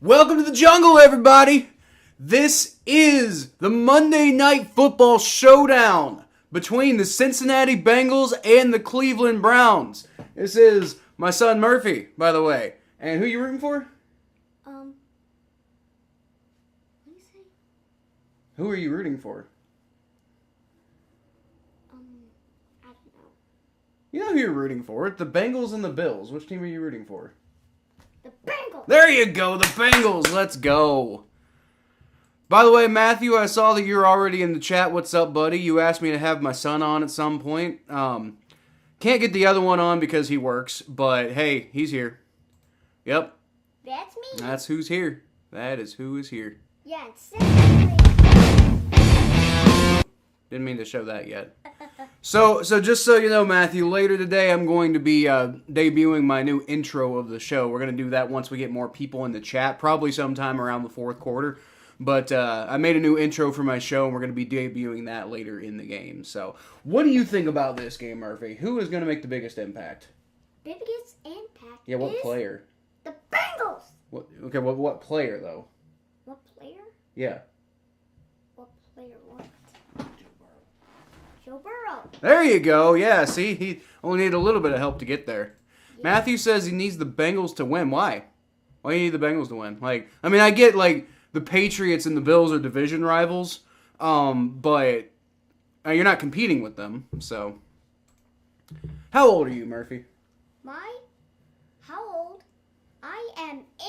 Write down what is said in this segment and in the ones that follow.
Welcome to the jungle, everybody! This is the Monday Night Football showdown between the Cincinnati Bengals and the Cleveland Browns. This is my son Murphy, by the way. And who you rooting for? What do you say? Who are you rooting for? I don't know. You know who you're rooting for. The Bengals and the Bills. Which team are you rooting for? The Bengals! There you go, the Bengals. Let's go. By the way, Matthew, I saw that you're already in the chat. What's up, buddy? You asked me to have my son on at some point. Can't get the other one on because he works, but hey, he's here. Yep. That's me. That's who's here. That is who is here. Yeah, it's Cincinnati. Didn't mean to show that yet. So just so you know, Matthew, later today I'm going to be debuting my new intro of the show. We're going to do that once we get more people in the chat, probably sometime around the fourth quarter. But I made a new intro for my show, and we're going to be debuting that later in the game. So what do you think about this game, Murphy? Who is going to make the biggest impact? Biggest impact. Yeah, what is player? The Bengals. What player, though? What player? Yeah. What player? What? Joe Burrow. There you go. Yeah, see? He only needed a little bit of help to get there. Yeah. Matthew says he needs the Bengals to win. Why? Why do you need the Bengals to win? I get, the Patriots and the Bills are division rivals, but you're not competing with them, so. How old are you, Murphy? How old? I am 8.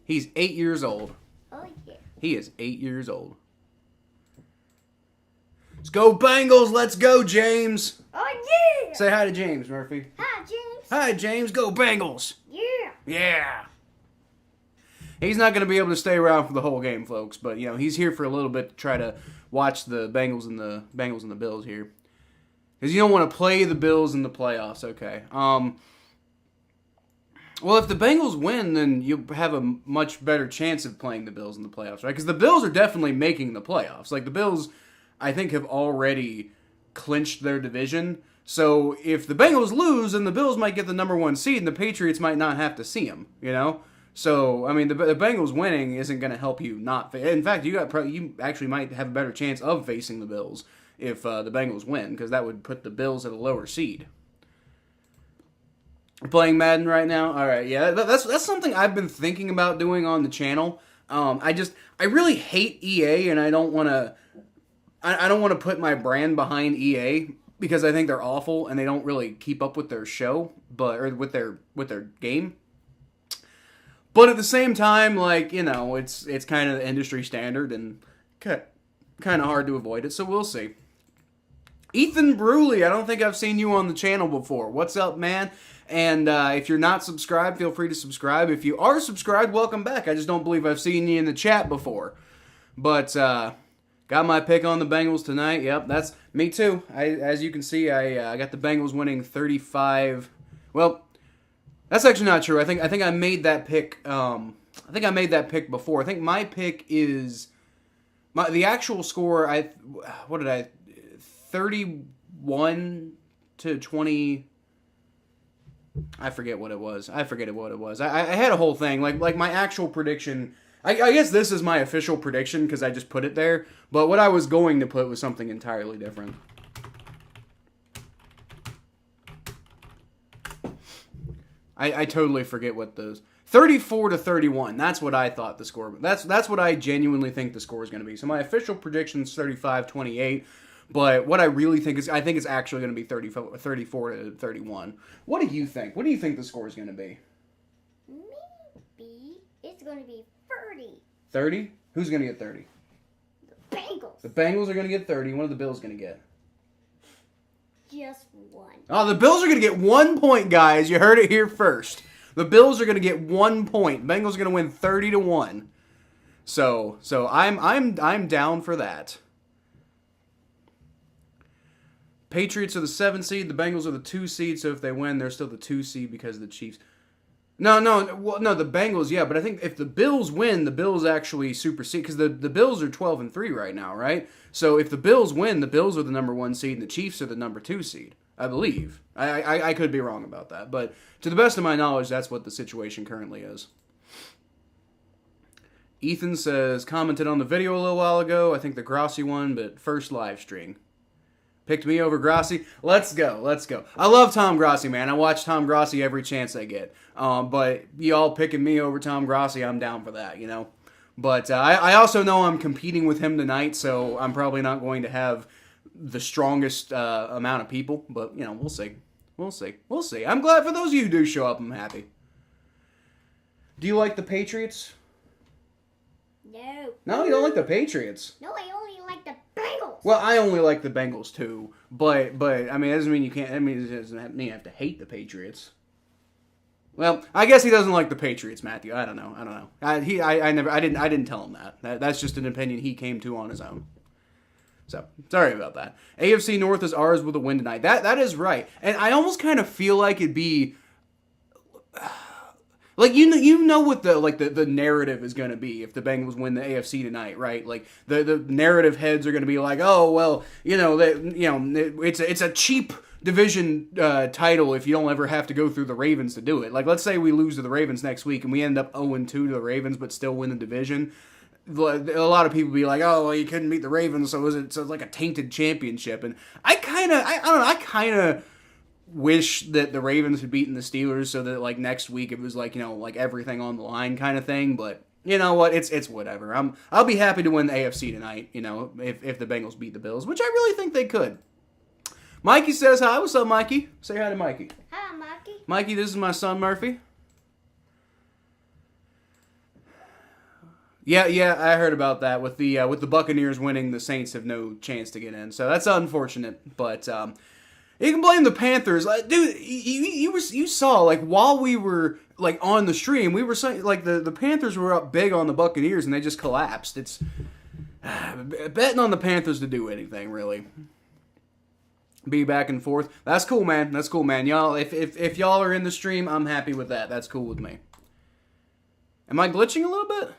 He's 8 years old. Oh, yeah. He is 8 years old. Let's go Bengals! Let's go, James! Oh, yeah! Say hi to James, Murphy. Hi, James. Hi, James. Go Bengals! Yeah. Yeah! He's not going to be able to stay around for the whole game, folks, but, he's here for a little bit to try to watch the Bengals and the Bills here. Because you don't want to play the Bills in the playoffs, okay. Well, if the Bengals win, then you'll have a much better chance of playing the Bills in the playoffs, right? Because the Bills are definitely making the playoffs. The Bills, I think, have already clinched their division. So if the Bengals lose, then the Bills might get the number 1 seed, and the Patriots might not have to see them, So, the Bengals winning isn't going to help you not. In fact, you actually might have a better chance of facing the Bills if the Bengals win, because that would put the Bills at a lower seed. You're playing Madden right now? All right, yeah, that's something I've been thinking about doing on the channel. I really hate EA, and I don't want to put my brand behind EA because I think they're awful and they don't really keep up with their show, or with their game. But at the same time, it's kind of the industry standard and kind of hard to avoid it, so we'll see. Ethan Bruley, I don't think I've seen you on the channel before. What's up, man? And if you're not subscribed, feel free to subscribe. If you are subscribed, welcome back. I just don't believe I've seen you in the chat before. But got my pick on the Bengals tonight. Yep, that's me too. As you can see, I got the Bengals winning 35. Well, that's actually not true. I think I made that pick. I think I made that pick before. I think my pick is the actual score. 31-20. I forget what it was. I had a whole thing like my actual prediction. I guess this is my official prediction because I just put it there. But what I was going to put was something entirely different. I totally forget what those 34-31. That's what I thought the score. That's what I genuinely think the score is going to be. So my official prediction is 35-28. But what I really think is, I think it's actually going to be 34-31. What do you think? What do you think the score is going to be? Maybe it's going to be 30. 30? Who's going to get 30? The Bengals. The Bengals are going to get 30. What are the Bills going to get? Just 1. Oh, the Bills are going to get 1 point, guys. You heard it here first. The Bills are going to get 1 point. Bengals are going to win 30-1. So I'm down for that. Patriots are the 7 seed. The Bengals are the 2 seed. So if they win, they're still the 2 seed because of the Chiefs. No, the Bengals, yeah, but I think if the Bills win, the Bills actually supersede, because the Bills are 12-3 right now, right? So if the Bills win, the Bills are the number 1 seed, and the Chiefs are the number 2 seed, I believe. I could be wrong about that, but to the best of my knowledge, that's what the situation currently is. Ethan says, commented on the video a little while ago. I think the Grossi one, but first live stream. Picked me over Grossi. Let's go. I love Tom Grossi, man. I watch Tom Grossi every chance I get. But y'all picking me over Tom Grossi, I'm down for that, you know. But I also know I'm competing with him tonight, so I'm probably not going to have the strongest amount of people. But, you know, we'll see. We'll see. I'm glad for those of you who do show up. I'm happy. Do you like the Patriots? No. No, you don't like the Patriots. No, I only like the Bengals. Well, I only like the Bengals too, but I mean, it doesn't mean you can't. I mean, it doesn't mean you have to hate the Patriots. Well, I guess he doesn't like the Patriots, Matthew. I don't know. I didn't tell him that. That's just an opinion he came to on his own. So sorry about that. AFC North is ours with a win tonight. That is right, and I almost kind of feel like it'd be. Like, you know what the narrative is going to be if the Bengals win the AFC tonight, right? Like, the narrative heads are going to be like, oh, well, it's a cheap division title if you don't ever have to go through the Ravens to do it. Like, let's say we lose to the Ravens next week and we end up 0-2 to the Ravens but still win the division. A lot of people be like, oh, well, you couldn't beat the Ravens, so it's like a tainted championship. And I don't know, I kind of wish that the Ravens had beaten the Steelers so that, like, next week it was like, you know, like everything on the line kind of thing. But you know what? It's whatever. I'll be happy to win the AFC tonight, you know, if the Bengals beat the Bills, which I really think they could. Mikey says hi. What's up, Mikey? Say hi to Mikey. Hi, Mikey. Mikey, this is my son, Murphy. Yeah, I heard about that. With the Buccaneers winning, the Saints have no chance to get in. So that's unfortunate, but you can blame the Panthers. Dude, you saw, like, while we were, like, on the stream, we were saying, like, the Panthers were up big on the Buccaneers and they just collapsed. It's betting on the Panthers to do anything, really. Be back and forth. That's cool, man. Y'all, if y'all are in the stream, I'm happy with that. That's cool with me. Am I glitching a little bit?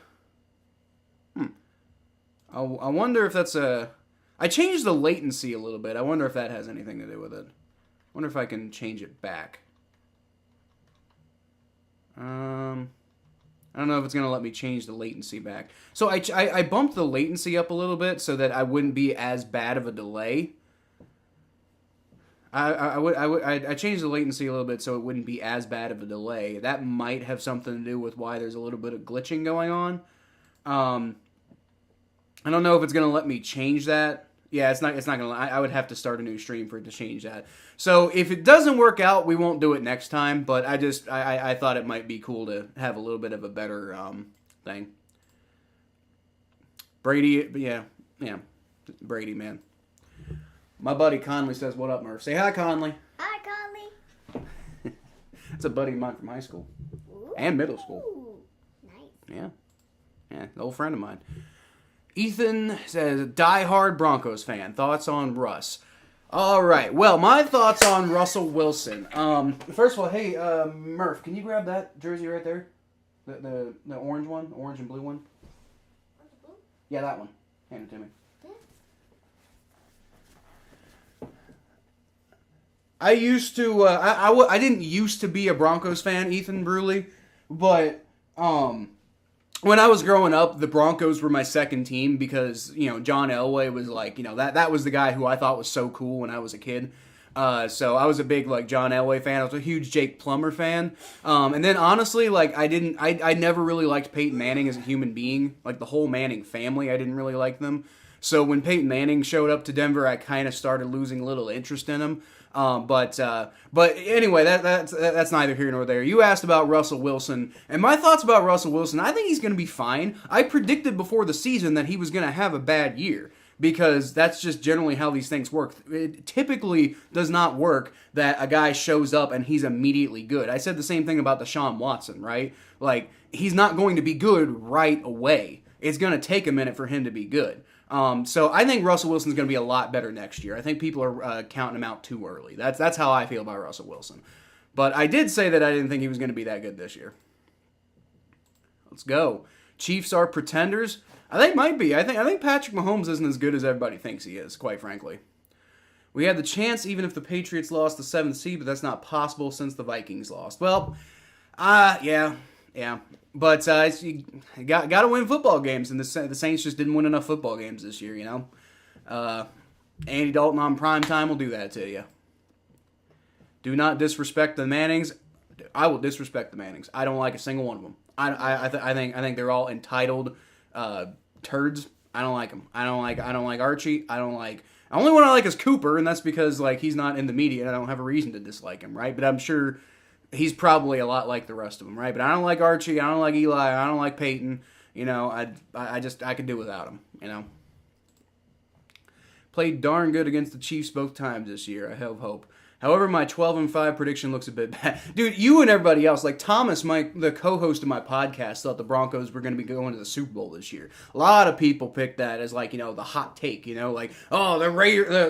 I wonder if that's a... I changed the latency a little bit. I wonder if that has anything to do with it. I wonder if I can change it back. I don't know if it's going to let me change the latency back. So I bumped the latency up a little bit so that I wouldn't be as bad of a delay. I changed the latency a little bit so it wouldn't be as bad of a delay. That might have something to do with why there's a little bit of glitching going on. I don't know if it's going to let me change that. Yeah, it's not going to. I would have to start a new stream for it to change that. So if it doesn't work out, we won't do it next time. But I thought it might be cool to have a little bit of a better thing. Brady, yeah, Brady, man. My buddy Conley says, "What up, Murph?" Say hi, Conley. Hi, Conley. That's a buddy of mine from high school. Ooh. And middle school. Nice. Yeah, an old friend of mine. Ethan says, die-hard Broncos fan. Thoughts on Russ? All right. Well, my thoughts on Russell Wilson. First of all, hey, Murph, can you grab that jersey right there? The orange one? Orange and blue one? Yeah, that one. Hand it to me. I used to, I didn't used to be a Broncos fan, Ethan Bruley, but, when I was growing up, the Broncos were my second team because, you know, John Elway was like, you know, that was the guy who I thought was so cool when I was a kid. So I was a big, like, John Elway fan. I was a huge Jake Plummer fan. And then honestly, like, I never really liked Peyton Manning as a human being. Like, the whole Manning family, I didn't really like them. So when Peyton Manning showed up to Denver, I kind of started losing a little interest in him. But anyway, that's neither here nor there. You asked about Russell Wilson, and my thoughts about Russell Wilson, I think he's going to be fine. I predicted before the season that he was going to have a bad year, because that's just generally how these things work. It typically does not work that a guy shows up and he's immediately good. I said the same thing about Deshaun Watson, right? Like, he's not going to be good right away. It's going to take a minute for him to be good. So I think Russell Wilson's going to be a lot better next year. I think people are counting him out too early. That's how I feel about Russell Wilson. But I did say that I didn't think he was going to be that good this year. Let's go. Chiefs are pretenders. I think might be. I think Patrick Mahomes isn't as good as everybody thinks he is, quite frankly. We had the chance even if the Patriots lost the 7th seed, but that's not possible since the Vikings lost. Well, yeah. But you got to win football games, and the Saints just didn't win enough football games this year, you know? Andy Dalton on prime time will do that to you. Do not disrespect the Mannings. I will disrespect the Mannings. I don't like a single one of them. I think they're all entitled turds. I don't like them. I don't like Archie. I don't like. The only one I like is Cooper, and that's because like he's not in the media, and I don't have a reason to dislike him, right? But I'm sure he's probably a lot like the rest of them, right? But I don't like Archie. I don't like Eli. I don't like Peyton. You know, I could do without him. You know, played darn good against the Chiefs both times this year. I have hope. However, my 12-5 prediction looks a bit bad. Dude, you and everybody else, like Thomas, the co-host of my podcast, thought the Broncos were going to be going to the Super Bowl this year. A lot of people picked that as like, you know, the hot take, you know, like, oh,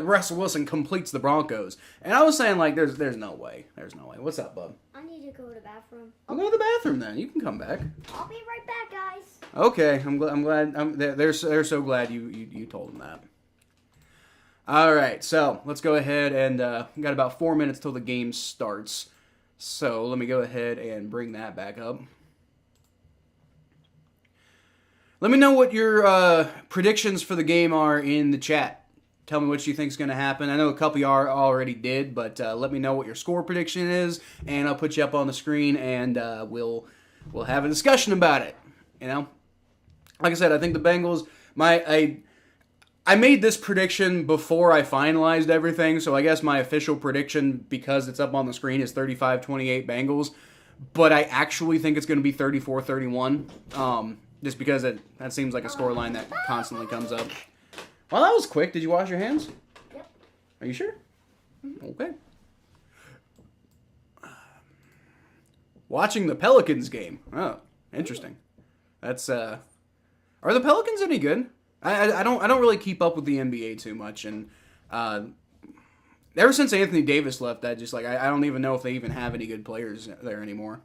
Russell Wilson completes the Broncos. And I was saying, like, there's no way. There's no way. What's up, bub? I need to go to the bathroom. I'll go to the bathroom then. You can come back. I'll be right back, guys. Okay, I'm glad. They're so glad you told them that. All right, so let's go ahead and we got about 4 minutes till the game starts. So let me go ahead and bring that back up. Let me know what your predictions for the game are in the chat. Tell me what you think is going to happen. I know a couple of you already did, but let me know what your score prediction is, and I'll put you up on the screen, and we'll have a discussion about it. You know, like I said, I think the Bengals. I made this prediction before I finalized everything, so I guess my official prediction, because it's up on the screen, is 35-28 Bengals. But I actually think it's going to be 34-31, just because that seems like a scoreline that constantly comes up. Well, that was quick. Did you wash your hands? Yep. Are you sure? Okay. Watching the Pelicans game. Oh, interesting. That's are the Pelicans any good? I don't really keep up with the NBA too much, and ever since Anthony Davis left, I don't even know if they even have any good players there anymore.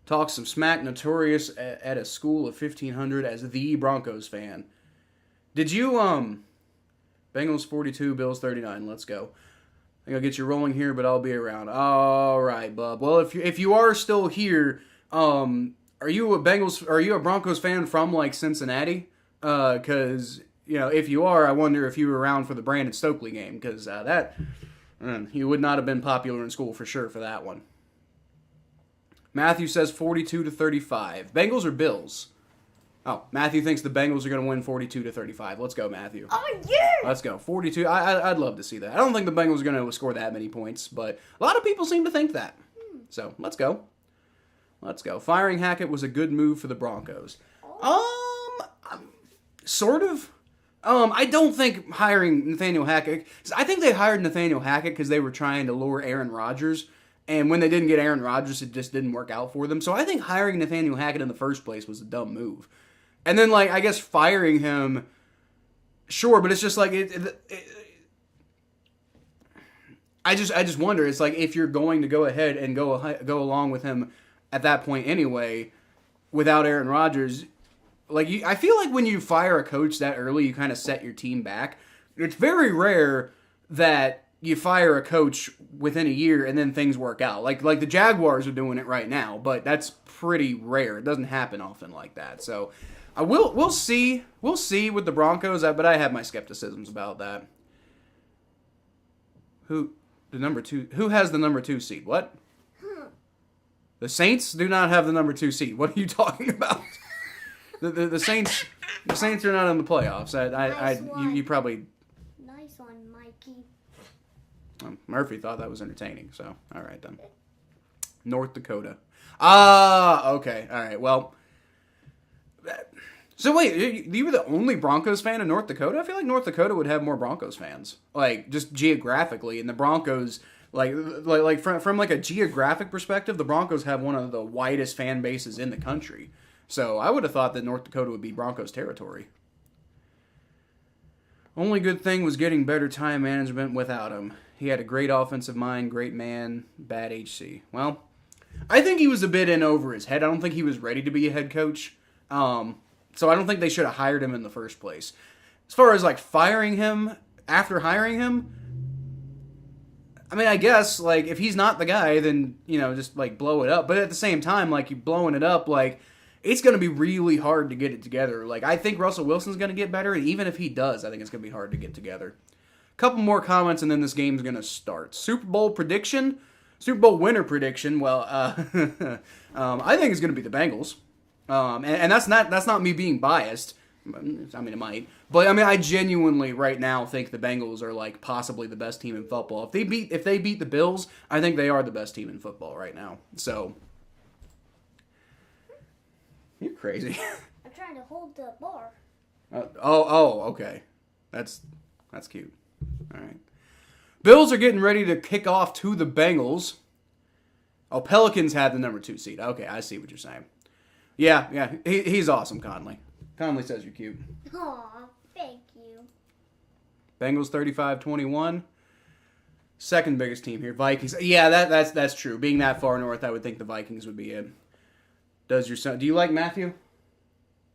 Talk some smack, notorious at a school of 1,500 as the Broncos fan. Did you Bengals 42, Bills 39? Let's go. I think I'll get you rolling here, but I'll be around. All right, bub. Well, if you are still here, are you a Broncos fan from like Cincinnati? Because, you know, if you are, I wonder if you were around for the Brandon Stokely game, because you would not have been popular in school for sure for that one. Matthew says 42-35. Bengals or Bills? Oh, Matthew thinks the Bengals are going to win 42-35. Let's go, Matthew. Oh, yeah! Let's go. 42. I'd love to see that. I don't think the Bengals are going to score that many points, but a lot of people seem to think that. So, let's go. Let's go. Firing Hackett was a good move for the Broncos. Sort of. I don't think hiring Nathaniel Hackett. I think they hired Nathaniel Hackett because they were trying to lure Aaron Rodgers, and when they didn't get Aaron Rodgers, it just didn't work out for them. So I think hiring Nathaniel Hackett in the first place was a dumb move. And then, like, I guess firing him, sure, but it's just like I just wonder. It's like if you're going to go ahead and go along with him at that point anyway, without Aaron Rodgers. Like, I feel like when you fire a coach that early, you kind of set your team back. It's very rare that you fire a coach within a year and then things work out. Like the Jaguars are doing it right now, but that's pretty rare. It doesn't happen often like that. So we'll see. We'll see with the Broncos, but I have my skepticisms about that. Who has the number 2 seed? What? The Saints do not have the number 2 seed. What are you talking about? The Saints are not in the playoffs. You probably. Nice one, Mikey. Murphy thought that was entertaining. So all right then. North Dakota. Okay. All right. Well. So wait, you were the only Broncos fan in North Dakota? I feel like North Dakota would have more Broncos fans, like just geographically, and the Broncos. Like from like a geographic perspective, the Broncos have one of the widest fan bases in the country. So I would have thought that North Dakota would be Broncos territory. Only good thing was getting better time management without him. He had a great offensive mind, great man, bad HC. Well, I think he was a bit in over his head. I don't think he was ready to be a head coach. So I don't think they should have hired him in the first place. As far as like firing him after hiring him, I mean, I guess, like, if he's not the guy, then, just, like, blow it up. But at the same time, like, you blowing it up, like, it's going to be really hard to get it together. Like, I think Russell Wilson's going to get better, and even if he does, I think it's going to be hard to get together. Couple more comments, and then this game's going to start. Super Bowl winner prediction, well, I think it's going to be the Bengals. And that's not me being biased. I mean, it might. But, I mean, I genuinely, right now, think the Bengals are, like, possibly the best team in football. If they beat the Bills, I think they are the best team in football right now. So, you're crazy. I'm trying to hold the bar. Okay. That's cute. All right. Bills are getting ready to kick off to the Bengals. Oh, Pelicans had the number 2 seed. Okay, I see what you're saying. Yeah, he's awesome, Conley. Conley says you're cute. Aw, thank you. Bengals 35-21. Second biggest team here, Vikings. Yeah, that's true. Being that far north, I would think the Vikings would be in. Do you like Matthew?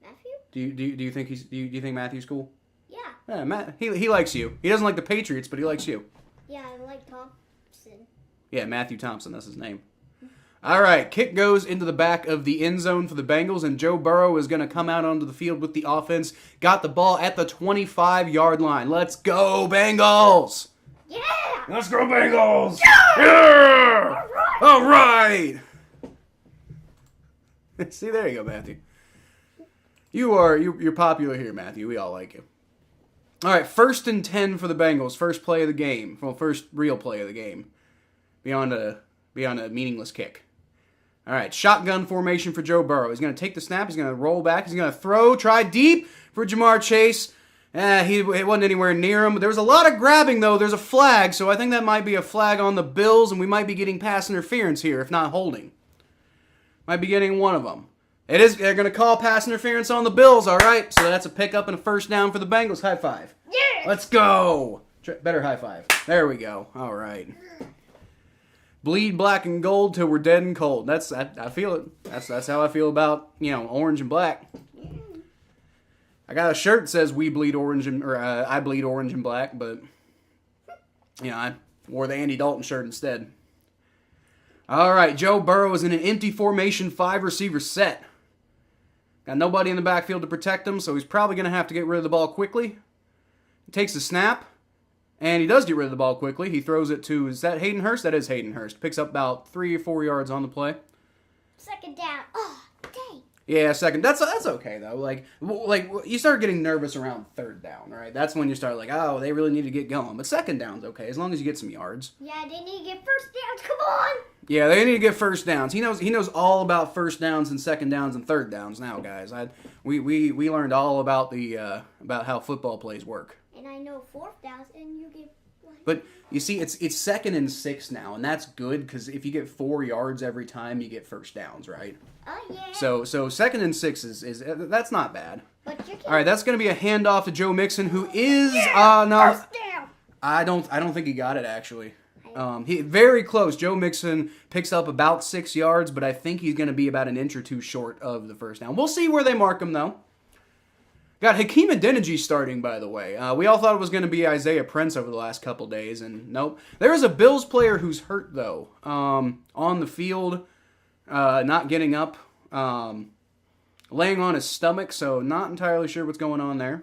Matthew? Do you think do you think Matthew's cool? Yeah. Yeah, Matt. He likes you. He doesn't like the Patriots, but he likes you. Yeah, I like Thompson. Yeah, Matthew Thompson. That's his name. All right, kick goes into the back of the end zone for the Bengals, and Joe Burrow is going to come out onto the field with the offense. Got the ball at the 25-yard line. Let's go, Bengals! Yeah! Let's go, Bengals! Yeah! All right! See, there you go, Matthew. You're popular here, Matthew. We all like you. All right, 1st and 10 for the Bengals. First play of the game. Well, first real play of the game. Beyond a meaningless kick. All right, shotgun formation for Joe Burrow. He's going to take the snap. He's going to roll back. He's going to throw. Try deep for Jamar Chase. He wasn't anywhere near him. There was a lot of grabbing, though. There's a flag, so I think that might be a flag on the Bills, and we might be getting pass interference here, if not holding. Might be getting one of them. It is. They're going to call pass interference on the Bills, all right? So that's a pickup and a first down for the Bengals. High five. Yeah! Let's go. Better high five. There we go. All right. Bleed black and gold till we're dead and cold. I feel it. That's how I feel about, orange and black. I got a shirt that says we bleed orange I bleed orange and black, but I wore the Andy Dalton shirt instead. All right, Joe Burrow is in an empty formation 5-receiver set. Got nobody in the backfield to protect him, so he's probably going to have to get rid of the ball quickly. He takes the snap. And he does get rid of the ball quickly. He throws it to, is that Hayden Hurst? That is Hayden Hurst. Picks up about 3 or 4 yards on the play. Second down. Oh, dang. Yeah, second. That's okay, though. Like you start getting nervous around 3rd down, right? That's when you start like, oh, they really need to get going. But second down's okay, as long as you get some yards. Yeah, they need to get first downs. Come on. Yeah, they need to get first downs. He knows all about first downs and second downs and third downs now, guys. We learned all about about how football plays work. And I know fourth downs, and you get. But you see, it's 2nd and 6 now, and that's good because if you get 4 yards every time, you get first downs, right? Oh yeah. So 2nd and 6 is that's not bad. But you All right, that's going to be a handoff to Joe Mixon, who is no. First down. I don't think he got it actually. He very close. Joe Mixon picks up about 6 yards, but I think he's going to be about an inch or two short of the first down. We'll see where they mark him though. Got Hakeem Adeniji starting, by the way. We all thought it was going to be Isaiah Prince over the last couple days, and nope. There is a Bills player who's hurt, though, on the field, not getting up, laying on his stomach, so not entirely sure what's going on there.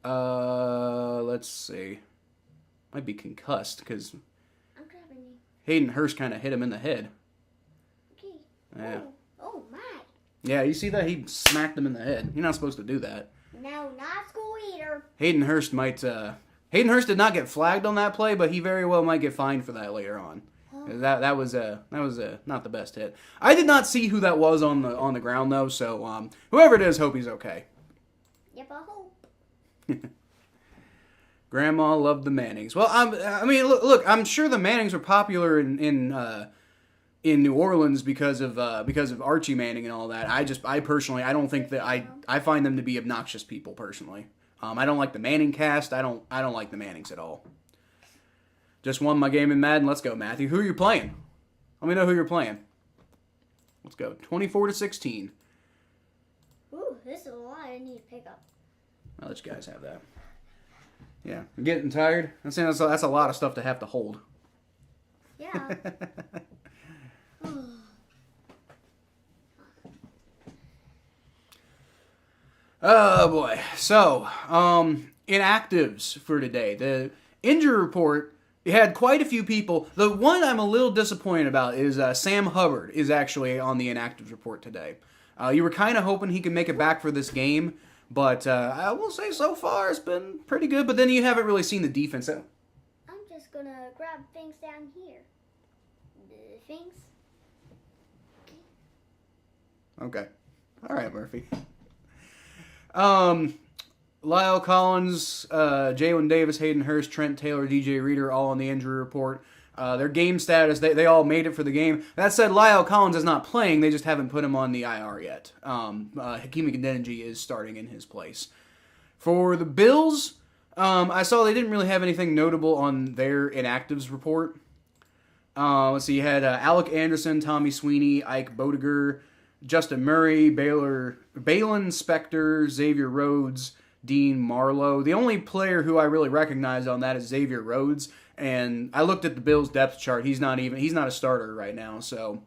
Let's see. Might be concussed, because Hayden Hurst kind of hit him in the head. Okay. Yeah. Oh my. Yeah, you see that? He smacked him in the head. You're not supposed to do that. No, not school either. Hayden Hurst Hayden Hurst did not get flagged on that play, but he very well might get fined for that later on. That was not the best hit. I did not see who that was on the ground though, so whoever it is, hope he's okay. Yep, I hope. Grandma loved the Mannings. Well, I mean, look, I'm sure the Mannings were popular in New Orleans because of Archie Manning and all that. I personally, I don't think that I find them to be obnoxious people personally. I don't like the Manning cast. I don't like the Mannings at all. Just won my game in Madden. Let's go, Matthew. Who are you playing? Let me know who you're playing. Let's go. 24-16. Ooh, this is a lot I need to pick up. I'll let you guys have that. Yeah, I'm getting tired. That's a lot of stuff to have to hold. Yeah. Oh boy. So, inactives for today. The injury report had quite a few people. The one I'm a little disappointed about is Sam Hubbard is actually on the inactives report today. You were kind of hoping he could make it back for this game, but I will say so far it's been pretty good. But then you haven't really seen the defense. I'm just gonna grab things down here. The things. Okay. All right, Murphy. Lyle Collins, Jalen Davis, Hayden Hurst, Trent Taylor, DJ Reader, all on the injury report. Their game status, they all made it for the game. That said, Lyle Collins is not playing. They just haven't put him on the IR yet. Hakimi Kadenji is starting in his place. For the Bills, I saw they didn't really have anything notable on their inactives report. Let's see, you had Alec Anderson, Tommy Sweeney, Ike Bodiger, Justin Murray, Balin Spector, Xavier Rhodes, Dean Marlowe. The only player who I really recognize on that is Xavier Rhodes, and I looked at the Bills depth chart. He's not a starter right now, so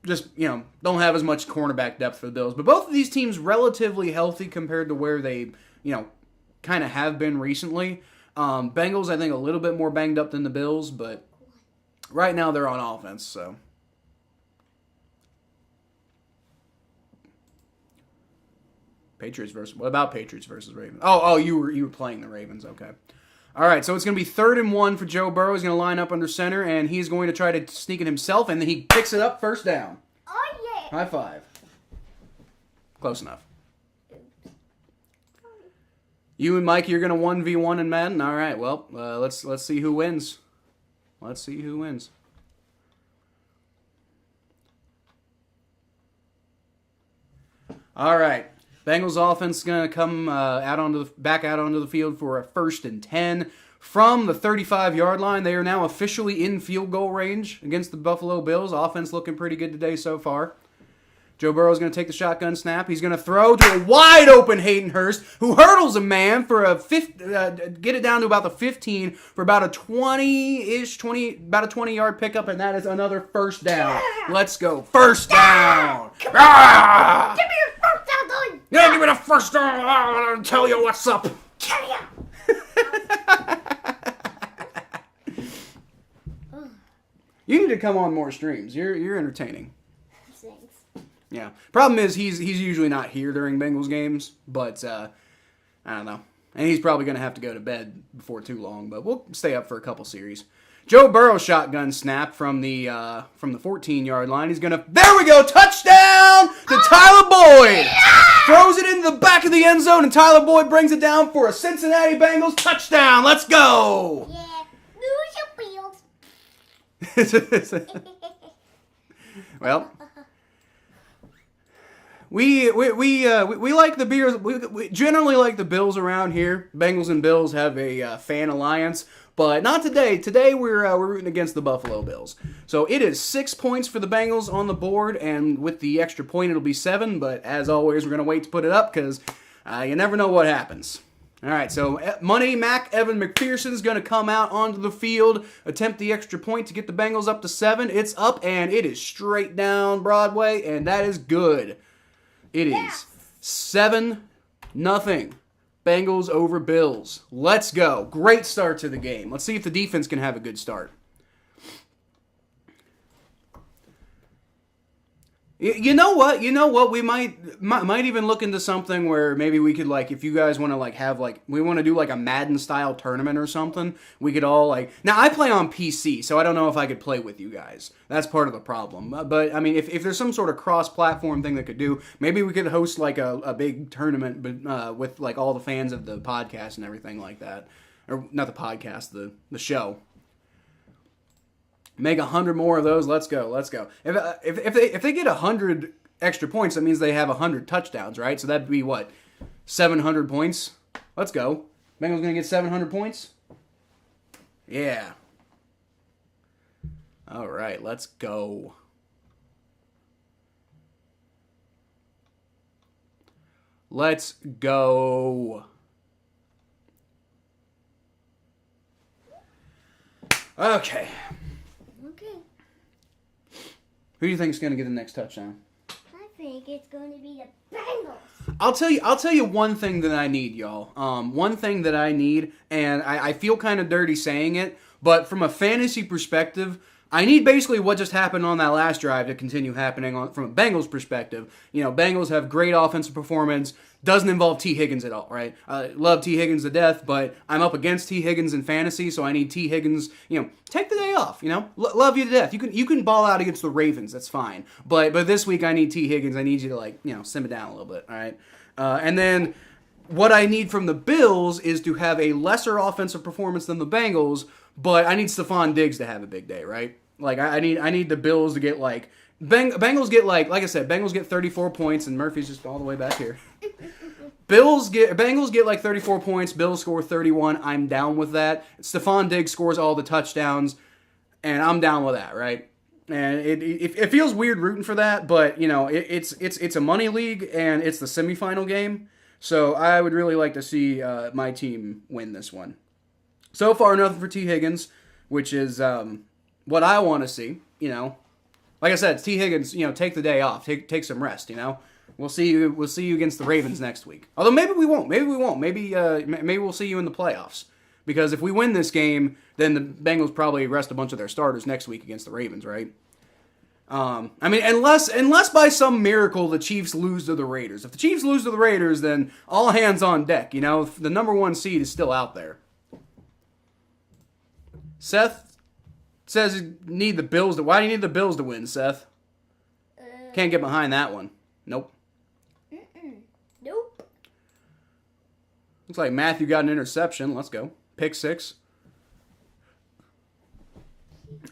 just, don't have as much cornerback depth for the Bills. But both of these teams relatively healthy compared to where they, kind of have been recently. Bengals, I think, a little bit more banged up than the Bills, but right now they're on offense, so. What about Patriots versus Ravens? Oh, you were playing the Ravens. Okay. All right, so it's going to be 3rd and 1 for Joe Burrow. He's going to line up under center, and he's going to try to sneak it himself, and then he picks it up, first down. Oh, yeah. High five. Close enough. You and Mike, you're going to 1v1 in Madden? All right, well, let's see who wins. Let's see who wins. All right. Bengals offense is going to come back out onto the field for a 1st and 10 from the 35-yard line. They are now officially in field goal range against the Buffalo Bills. Offense looking pretty good today so far. Joe Burrow is going to take the shotgun snap. He's going to throw to a wide open Hayden Hurst, who hurdles a man for get it down to about the 15 for about a 20-yard pickup, and that is another first down. Let's go. First down. Give me your first down, Dolly. Yeah, give me the first down. I'll tell you what's up. You need to come on more streams. You're entertaining. Thanks. Yeah. Problem is he's usually not here during Bengals games, but I don't know. And he's probably going to have to go to bed before too long, but we'll stay up for a couple series. Joe Burrow shotgun snap from the 14-yard line. He's going to, there we go, touchdown to Tyler Boyd. Yeah! Throws it into the back of the end zone, and Tyler Boyd brings it down for a Cincinnati Bengals touchdown. Let's go. Yeah. Lose your field. Well, we like the Bears. We generally like the Bills around here. Bengals and Bills have a fan alliance, but not today. Today we're rooting against the Buffalo Bills. So it is 6 points for the Bengals on the board, and with the extra point it'll be 7. But as always, we're gonna wait to put it up because you never know what happens. All right, so Money Mac Evan McPherson's going to come out onto the field, attempt the extra point to get the Bengals up to 7. It's up, and it is straight down Broadway, and that is good. It is 7-0. Bengals over Bills. Let's go. Great start to the game. Let's see if the defense can have a good start. You know what? We might even look into something where maybe we could, like, if you guys want to, have we want to do a Madden style tournament or something. We could all now I play on PC, so I don't know if I could play with you guys. That's part of the problem. But I mean, if there's some sort of cross-platform thing that could do, maybe we could host a big tournament, but with all the fans of the podcast and everything like that, or not the podcast, the show. Make 100 more of those. Let's go. If they get 100 extra points, that means they have 100 touchdowns, right? So that'd be what, 700 points. Let's go. Bengals gonna get 700 points. Yeah. All right. Let's go. Let's go. Okay. Okay. Who do you think is going to get the next touchdown? I think it's going to be the Bengals. I'll tell you one thing that I need, y'all. One thing that I need, and I feel kind of dirty saying it, but from a fantasy perspective, I need basically what just happened on that last drive to continue happening from a Bengals perspective. You know, Bengals have great offensive performance. Doesn't involve T. Higgins at all, right? I love T. Higgins to death, but I'm up against T. Higgins in fantasy, so I need T. Higgins, take the day off, love you to death. You can ball out against the Ravens, that's fine. But this week I need T. Higgins. I need you to, simmer down a little bit, all right? And then what I need from the Bills is to have a lesser offensive performance than the Bengals, but I need Stephon Diggs to have a big day, right? Like, I need the Bills to get, Bengals get, like I said, Bengals get 34 points, and Murphy's just all the way back here. Bengals get 34 points, Bills score 31. I'm down with that. Stephon Diggs scores all the touchdowns, and I'm down with that, right? And it feels weird rooting for that, but, it's a money league, and it's the semifinal game, so I would really like to see my team win this one. So far, nothing for T. Higgins, which is what I want to see, Like I said, it's T. Higgins, take the day off, take some rest, We'll see you against the Ravens next week. Although maybe we won't. Maybe we'll see you in the playoffs. Because if we win this game, then the Bengals probably rest a bunch of their starters next week against the Ravens, right? Unless by some miracle the Chiefs lose to the Raiders. If the Chiefs lose to the Raiders, then all hands on deck. The number one seed is still out there. Seth says you need the Bills to. Why do you need the Bills to win, Seth? Can't get behind that one. Nope. Nope. Looks like Matthew got an interception. Let's go. Pick 6.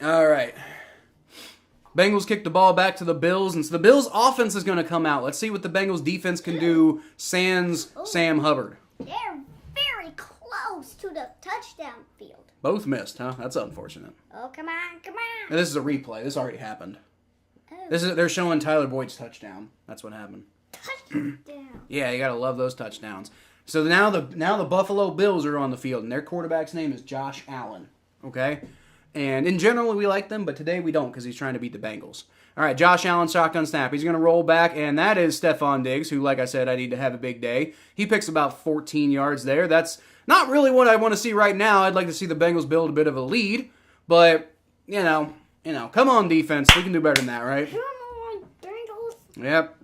All right. Bengals kick the ball back to the Bills, and so the Bills' offense is going to come out. Let's see what the Bengals' defense can do sans Sam Hubbard. They're very close to the touchdown field. Both missed, huh? That's unfortunate. Oh, come on. And this is a replay. This already happened. Oh. They're showing Tyler Boyd's touchdown. That's what happened. Touchdown. Yeah, you gotta love those touchdowns. So now the Buffalo Bills are on the field, and their quarterback's name is Josh Allen. Okay, and in general we like them, but today we don't because he's trying to beat the Bengals. All right, Josh Allen shotgun snap. He's gonna roll back, and that is Stephon Diggs, who, like I said, I need to have a big day. He picks about 14 yards there. That's not really what I want to see right now. I'd like to see the Bengals build a bit of a lead, but come on defense, we can do better than that, right? Come on, Bengals. Yep.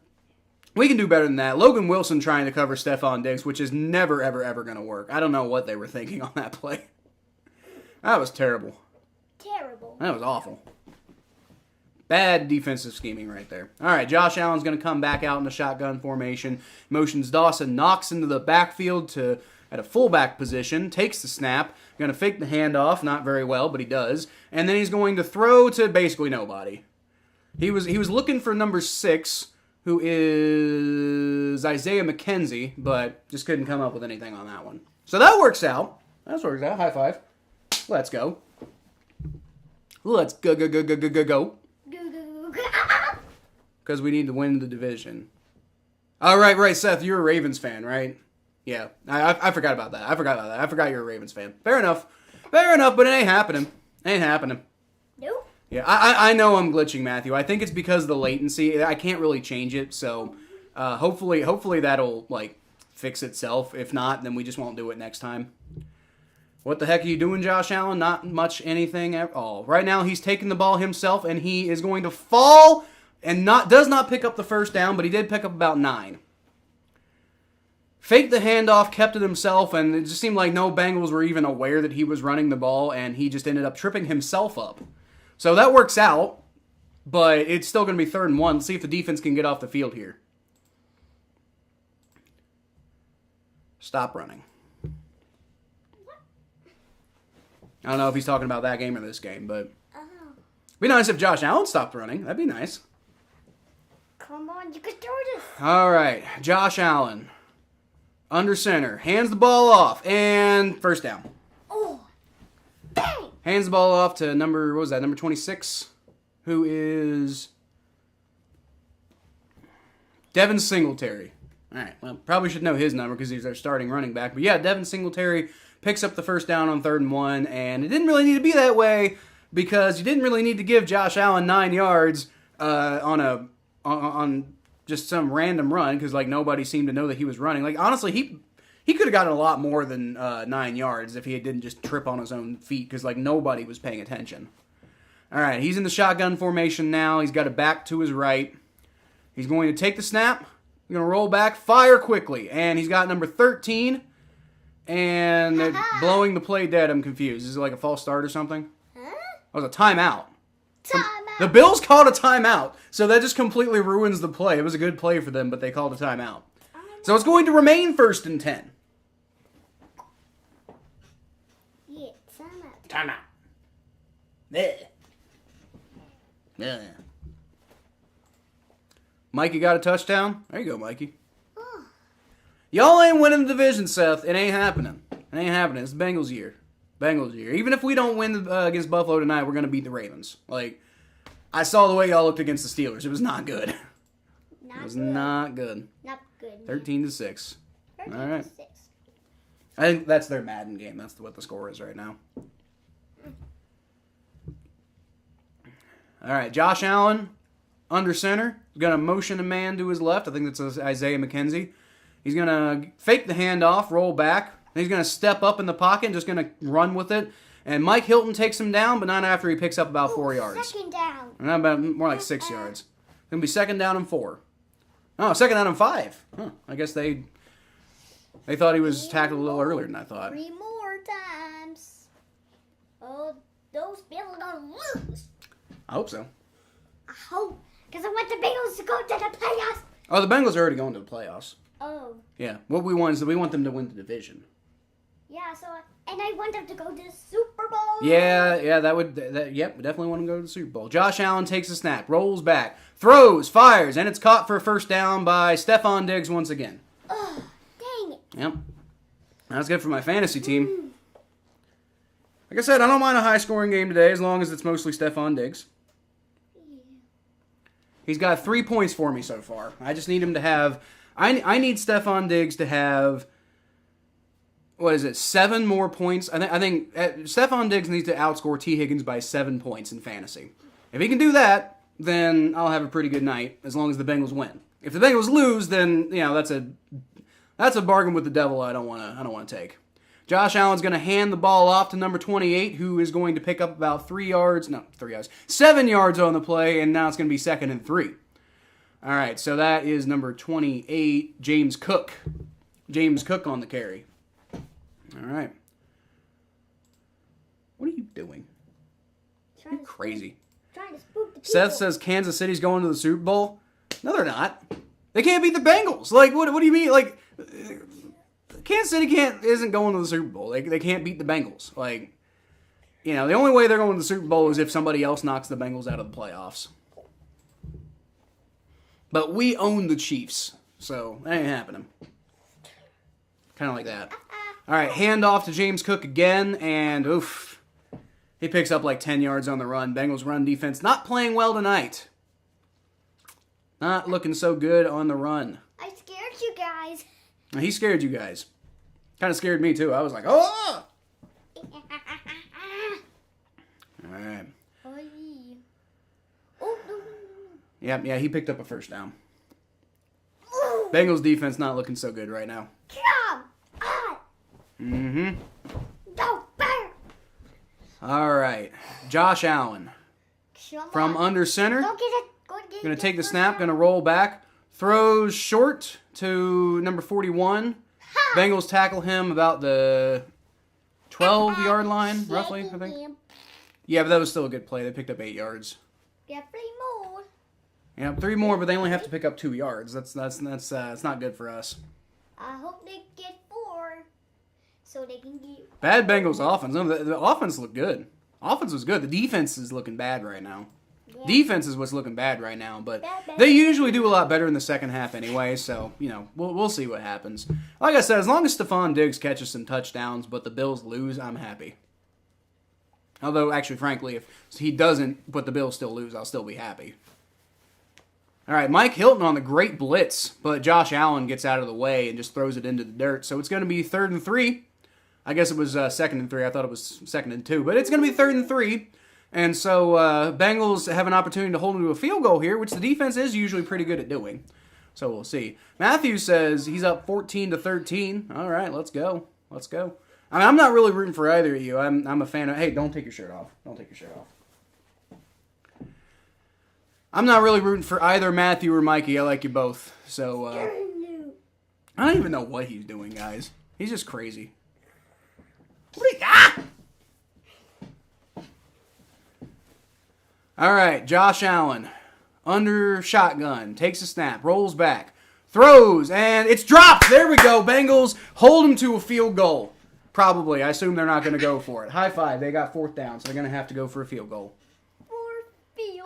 We can do better than that. Logan Wilson trying to cover Stephon Diggs, which is never, ever, ever going to work. I don't know what they were thinking on that play. That was terrible. Terrible. That was awful. Bad defensive scheming right there. All right, Josh Allen's going to come back out in the shotgun formation. Motions Dawson Knox into the backfield at a fullback position, takes the snap, going to fake the handoff, not very well, but he does, and then he's going to throw to basically nobody. He was looking for number 6, who is Isaiah McKenzie, but just couldn't come up with anything on that one. So that works out. That works out. High five. Let's go. Let's go. Because we need to win the division. All right, Seth, you're a Ravens fan, right? Yeah, I forgot about that. I forgot you're a Ravens fan. Fair enough, but it ain't happening. Nope. Yeah, I know I'm glitching, Matthew. I think it's because of the latency. I can't really change it, so hopefully that'll, fix itself. If not, then we just won't do it next time. What the heck are you doing, Josh Allen? Not much anything at all. Right now, he's taking the ball himself, and he is going to fall and does not pick up the first down, but he did pick up about 9. Faked the handoff, kept it himself, and it just seemed like no Bengals were even aware that he was running the ball, and he just ended up tripping himself up. So that works out, but it's still going to be 3rd and 1. Let's see if the defense can get off the field here. Stop running. I don't know if he's talking about that game or this game, but it'd be nice if Josh Allen stopped running. That'd be nice. Come on, you can do this. All right, Josh Allen. Under center. Hands the ball off. And first down. Oh, bang! Hands the ball off to number 26? Who is Devin Singletary. All right, well, probably should know his number because he's our starting running back. But yeah, Devin Singletary picks up the first down on 3rd and 1, and it didn't really need to be that way because you didn't really need to give Josh Allen 9 yards on just some random run because like nobody seemed to know that he was running. Like honestly, he could have gotten a lot more than 9 yards if he didn't just trip on his own feet because like nobody was paying attention. All right, he's in the shotgun formation now. He's got a back to his right. He's going to take the snap. He's going to roll back, fire quickly, and he's got number 13. And they're blowing the play dead. I'm confused. Is it like a false start or something? Huh? Oh, it was a timeout. Timeout. The Bills called a timeout, so that just completely ruins the play. It was a good play for them, but they called a timeout. So it's going to remain 1st and 10. Yeah, timeout. Timeout. Yeah. Yeah. Mikey got a touchdown. There you go, Mikey. Oh. Y'all ain't winning the division, Seth. It ain't happening. It ain't happening. It's the Bengals' year. Bengals' year. Even if we don't win against Buffalo tonight, we're going to beat the Ravens. Like, I saw the way y'all looked against the Steelers. It was not good. It was not good. Not good. 13-6. 13 All right. to 6. I think that's their Madden game. That's what the score is right now. All right, Josh Allen, under center. He's going to motion a man to his left. I think that's Isaiah McKenzie. He's going to fake the handoff, roll back. Then he's going to step up in the pocket and just going to run with it. And Mike Hilton takes him down, but not after he picks up about 4 yards. Second down. Not about, more like 6 yards. It's going to be 2nd down and 4. Oh, 2nd down and 5. Huh. I guess they thought he was tackled a little earlier than I thought. 3 more times. Oh, those Bills are going to lose. I hope so. I hope. Because I want the Bengals to go to the playoffs. Oh, the Bengals are already going to the playoffs. Oh. Yeah. What we want is we want them to win the division. Yeah, and I want them to go to the Super Bowl. Yeah, yep, we definitely want them to go to the Super Bowl. Josh Allen takes a snap, rolls back, throws, fires, and it's caught for a 1st down by Stephon Diggs once again. Oh, dang it. Yep. That's good for my fantasy team. Like I said, I don't mind a high-scoring game today as long as it's mostly Stephon Diggs. He's got 3 points for me so far. I just need him to have... I need Stephon Diggs to have... What is it? 7 more points. I think Stephon Diggs needs to outscore T. Higgins by 7 points in fantasy. If he can do that, then I'll have a pretty good night as long as the Bengals win. If the Bengals lose, then that's a bargain with the devil I don't want to take. Josh Allen's going to hand the ball off to number 28, who is going to pick up about 7 yards on the play, and now it's going to be 2nd and 3. All right, so that is number 28, James Cook. James Cook on the carry. All right. What are you doing? You're crazy. Trying to spook the people. Seth says Kansas City's going to the Super Bowl. No, they're not. They can't beat the Bengals. Like, what do you mean? Like, Kansas City isn't going to the Super Bowl. They can't beat the Bengals. Like, the only way they're going to the Super Bowl is if somebody else knocks the Bengals out of the playoffs. But we own the Chiefs, so that ain't happening. Kind of like that. All right, handoff to James Cook again, and oof. He picks up like 10 yards on the run. Bengals run defense not playing well tonight. Not looking so good on the run. I scared you guys. He scared you guys. Kind of scared me too. I was like, oh! All right. Yeah, he picked up a 1st down. Bengals defense not looking so good right now. Come on! Mm-hmm. Go Bear! All right. Josh Allen. From under center. Go get it. Going to take the snap. Going to roll back. Throws short to number 41. Bengals tackle him about the 12-yard line, roughly, I think. Yeah, but that was still a good play. They picked up 8 yards. Get 3 more. Yeah, 3 more, but they only have to pick up 2 yards. That's not good for us. I hope they get 4, so they can get. Bad Bengals offense. No, the offense looked good. Offense was good. The defense is looking bad right now. Yeah. Defense is what's looking bad right now, but they usually do a lot better in the second half anyway. So we'll see what happens. Like I said, as long as Stephon Diggs catches some touchdowns, but the Bills lose, I'm happy. Although, actually, frankly, if he doesn't, but the Bills still lose, I'll still be happy. All right, Mike Hilton on the great blitz, but Josh Allen gets out of the way and just throws it into the dirt. So it's going to be 3rd and 3. I guess it was 2nd and 3. I thought it was 2nd and 2, but it's going to be 3rd and 3. And so Bengals have an opportunity to hold them to a field goal here, which the defense is usually pretty good at doing. So we'll see. Matthew says he's up 14-13. All right, let's go. Let's go. I mean, I'm not really rooting for either of you. I'm a fan of... Hey, don't take your shirt off. Don't take your shirt off. I'm not really rooting for either Matthew or Mikey. I like you both. So, I don't even know what he's doing, guys. He's just crazy. What All right, Josh Allen. Under shotgun. Takes a snap. Rolls back. Throws. And it's dropped. There we go. Bengals hold him to a field goal. Probably. I assume they're not going to go for it. High five. They got 4th down, so they're going to have to go for a field goal.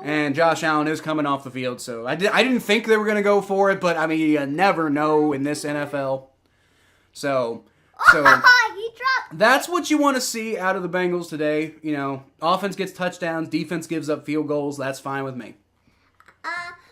And Josh Allen is coming off the field, so I didn't think they were going to go for it, but I mean, you never know in this NFL. So that's what you want to see out of the Bengals today. You know, offense gets touchdowns, defense gives up field goals. That's fine with me.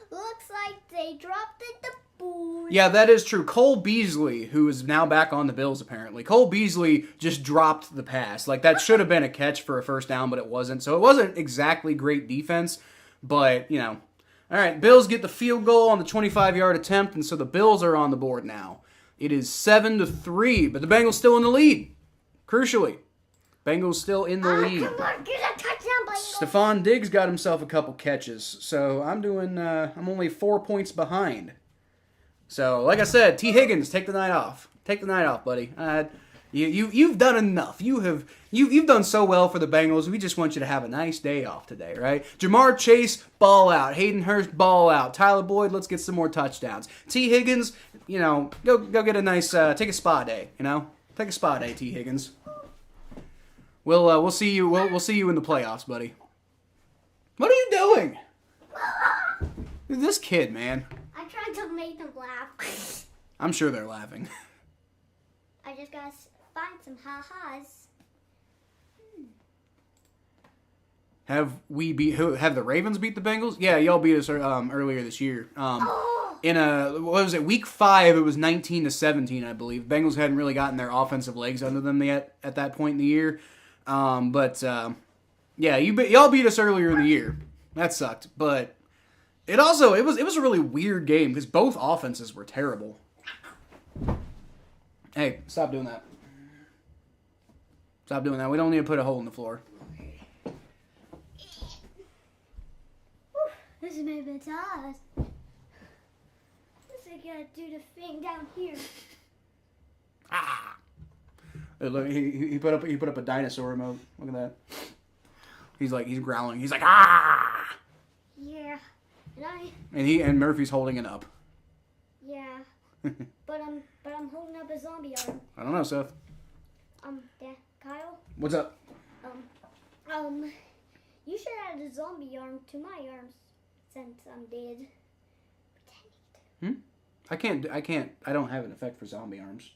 Looks like they dropped it the board. Yeah, that is true. Cole Beasley, who is now back on the Bills apparently, Cole Beasley just dropped the pass. Like, that should have been a catch for a 1st down, but it wasn't. So it wasn't exactly great defense. But, you know, all right, Bills get the field goal on the 25-yard attempt, and so the Bills are on the board now. It is 7-3, but the Bengals still in the lead. Crucially, Bengals still in the lead. Come on, get a touchdown, Bengals. Stephon Diggs got himself a couple catches, so I'm only 4 points behind. So, like I said, T. Higgins, take the night off. Take the night off, buddy. You've done enough. You've done so well for the Bengals. We just want you to have a nice day off today, right? Jamar Chase, ball out. Hayden Hurst, ball out. Tyler Boyd, let's get some more touchdowns. T. Higgins, you know, go get a nice take a spa day. You know, take a spa day, T. Higgins. We'll see you. We'll see you in the playoffs, buddy. What are you doing? This kid, man. I tried to make them laugh. I'm sure they're laughing. I just gotta find some ha-has. Have the Ravens beat the Bengals? Yeah, y'all beat us earlier this year. In what was it, week 5? It was 19-17, I believe. Bengals hadn't really gotten their offensive legs under them yet at that point in the year. Yeah, y'all beat us earlier in the year. That sucked, but it was a really weird game because both offenses were terrible. Hey, stop doing that. Stop doing that. We don't need to put a hole in the floor. This is maybe it's us. This is gonna do the thing down here. Ah! Look, he put up a dinosaur emote. Look at that. He's growling. He's like, ah! Yeah. And Murphy's holding it up. Yeah. but I'm holding up a zombie arm. I don't know, Seth. Kyle? What's up? You should add a zombie arm to my arms since I'm dead. I don't have an effect for zombie arms.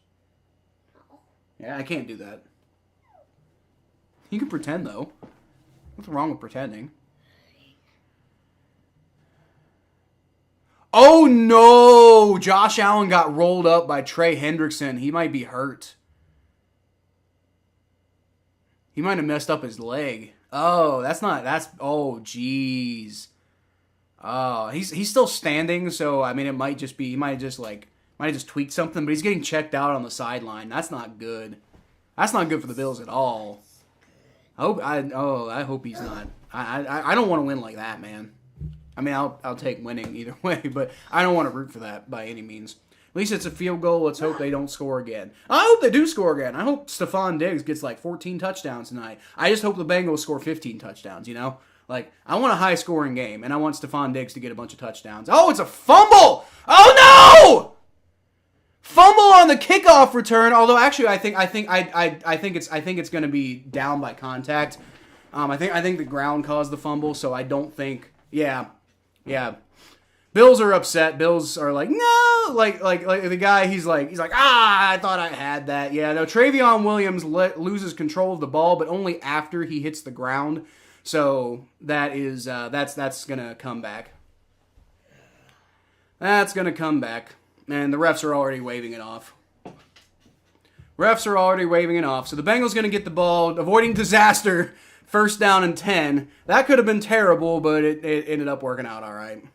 Oh. Yeah, I can't do that. You can pretend, though. What's wrong with pretending? Oh, no! Josh Allen got rolled up by Trey Hendrickson. He might be hurt. He might have messed up his leg. Oh, oh, jeez. Oh, he's still standing, so, I mean, it might just be, he might have just tweaked something, but he's getting checked out on the sideline. That's not good. That's not good for the Bills at all. I hope he's not. I don't want to win like that, man. I mean, I'll take winning either way, but I don't want to root for that by any means. At least it's a field goal. Let's hope they don't score again. I hope they do score again. I hope Stephon Diggs gets like 14 touchdowns tonight. I just hope the Bengals score 15 touchdowns, you know? Like, I want a high-scoring game, and I want Stephon Diggs to get a bunch of touchdowns. Oh, it's a fumble! Oh, no! Fumble on the kickoff return. Although, actually, I think it's going to be down by contact. I think the ground caused the fumble, so I don't think. Yeah. Bills are upset. Bills are like, no, like the guy. He's like, I thought I had that. Yeah, no. Travion Williams loses control of the ball, but only after he hits the ground. So that is that's gonna come back. That's going to come back. And the refs are already waving it off. Refs are already waving it off. So the Bengals going to get the ball, avoiding disaster, first down and 10. That could have been terrible, but it ended up working out all right.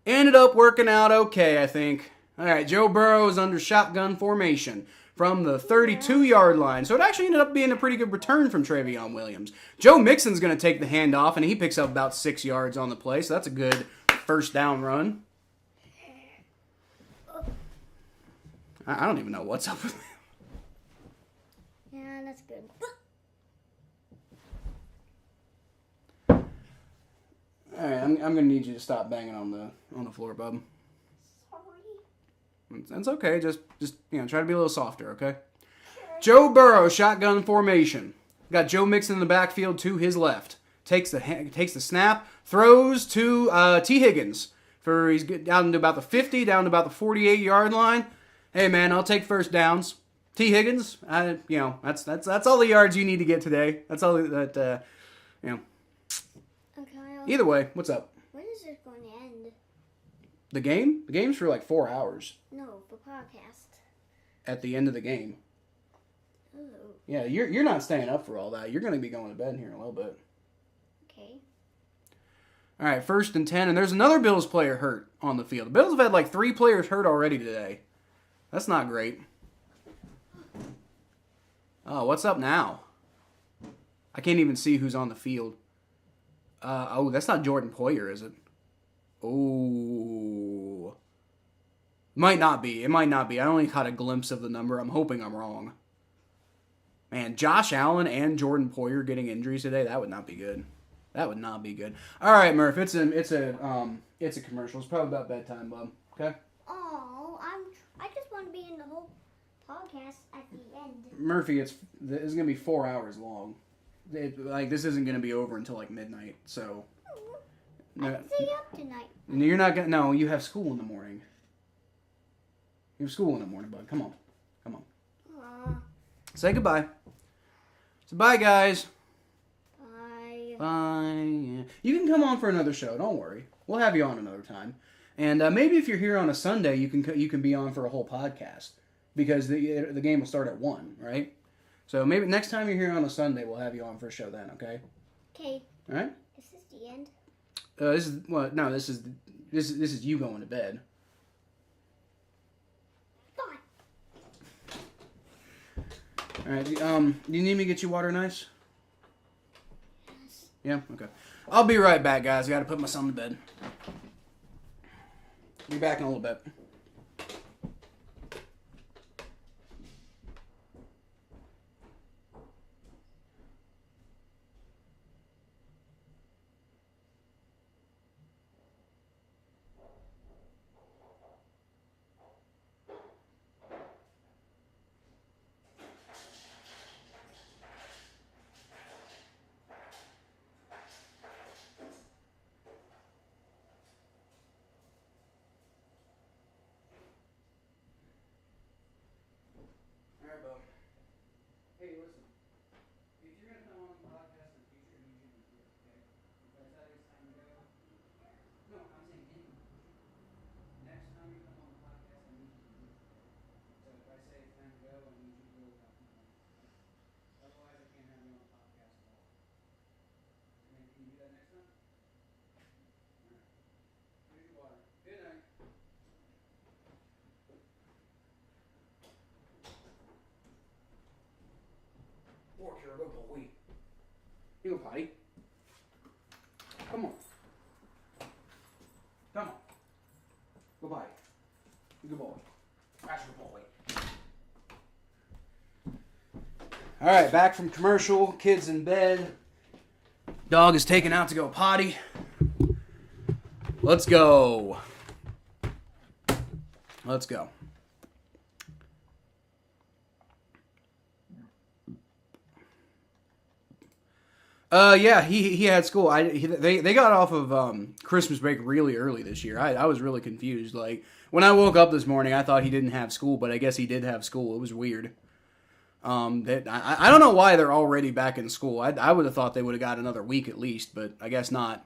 Ended up working out okay, I think. All right, Joe Burrow is under shotgun formation from the 32-yard line. So it actually ended up being a pretty good return from Travion Williams. Joe Mixon's going to take the handoff, and he picks up about 6 yards on the play. So that's a good first down run. I don't even know what's up with him. Yeah, that's good. All right, I'm going to need you to stop banging on the floor, bub. Sorry. That's okay. Just try to be a little softer, okay? Joe Burrow, shotgun formation. Got Joe Mixon in the backfield to his left. Takes the snap, throws to T. Higgins. He's down to about the 50, down to about the 48-yard line. Hey man, I'll take first downs. T. Higgins, that's all the yards you need to get today. That's all that. Okay. Either way, what's up? When is this going to end? The game? The game's for like 4 hours. No, the podcast. At the end of the game. Oh. Yeah, you're not staying up for all that. You're going to be going to bed in here in a little bit. Okay. All right, 1st and 10, and there's another Bills player hurt on the field. The Bills have had like 3 players hurt already today. That's not great. Oh, what's up now? I can't even see who's on the field. That's not Jordan Poyer, is it? Oh. Might not be. It might not be. I only caught a glimpse of the number. I'm hoping I'm wrong. Man, Josh Allen and Jordan Poyer getting injuries today, that would not be good. That would not be good. All right, Murph, it's a commercial. It's probably about bedtime, bub. Okay? Oh, I just want to be in the whole podcast at the end. Murphy, it's going to be 4 hours long. This isn't going to be over until like midnight, so. I can stay up tonight. You're not going to. No, you have school in the morning. You have school in the morning, bud. Come on. Say goodbye. So bye, guys. Bye. Bye. Yeah. You can come on for another show. Don't worry. We'll have you on another time. And maybe if you're here on a Sunday, you can be on for a whole podcast because the game will start at 1, right? So maybe next time you're here on a Sunday, we'll have you on for a show then, okay? Okay. All right. Is this the end? This is you going to bed. Bye. All right. Do you need me to get you water and ice? Yes. Yeah. Okay. I'll be right back, guys. I got to put my son to bed. Be back in a little bit. Hey, listen. If you're going to come on the podcast in the future, you need to do it, okay? If I tell you it's time to go. No, I'm saying in the future. Next time you come on the podcast, I need you to do it, okay? So if I say it's time to go, I need you to go without coming on. Okay? Otherwise, I can't have you on the podcast at all. Can you do that next time? All right. Here's your water. Good night. Walk here, good boy. You go potty. Come on. Come on. Go potty. Good boy. That's your boy. All right, back from commercial. Kids in bed. Dog is taken out to go potty. Let's go. Let's go. Yeah, he had school. They got off of Christmas break really early this year. I was really confused. Like when I woke up this morning, I thought he didn't have school, but I guess he did have school. It was weird. I don't know why they're already back in school. I would have thought they would have got another week at least, but I guess not.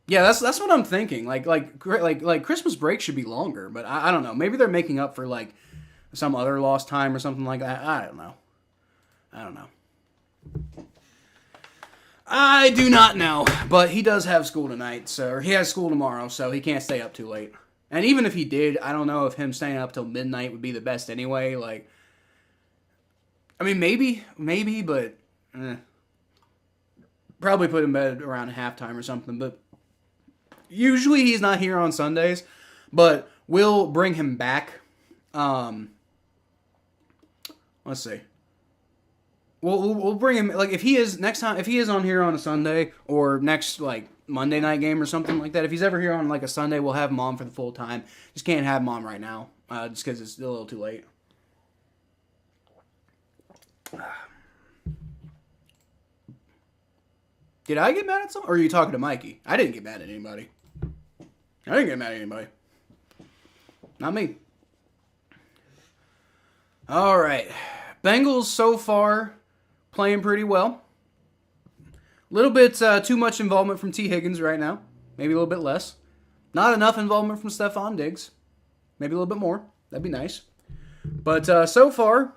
Yeah, that's what I'm thinking. Like Christmas break should be longer, but I don't know. Maybe they're making up for like some other lost time or something like that. I don't know. I don't know. I do not know, but he does have school tonight, or he has school tomorrow, so he can't stay up too late. And even if he did, I don't know if him staying up till midnight would be the best anyway. Like, I mean, maybe, but probably put him in bed around halftime or something. But usually he's not here on Sundays, but we'll bring him back. Let's see. We'll bring him, like, if he is on here on a Sunday or next like Monday night game or something like that. If he's ever here on like a Sunday, we'll have him on for the full time. Just can't have him on right now, just because it's a little too late. Did I get mad at someone? Or are you talking to Mikey? I didn't get mad at anybody. Not me. All right. Bengals so far playing pretty well. A little bit too much involvement from T. Higgins right now. Maybe a little bit less. Not enough involvement from Stephon Diggs. Maybe a little bit more. That'd be nice. But so far,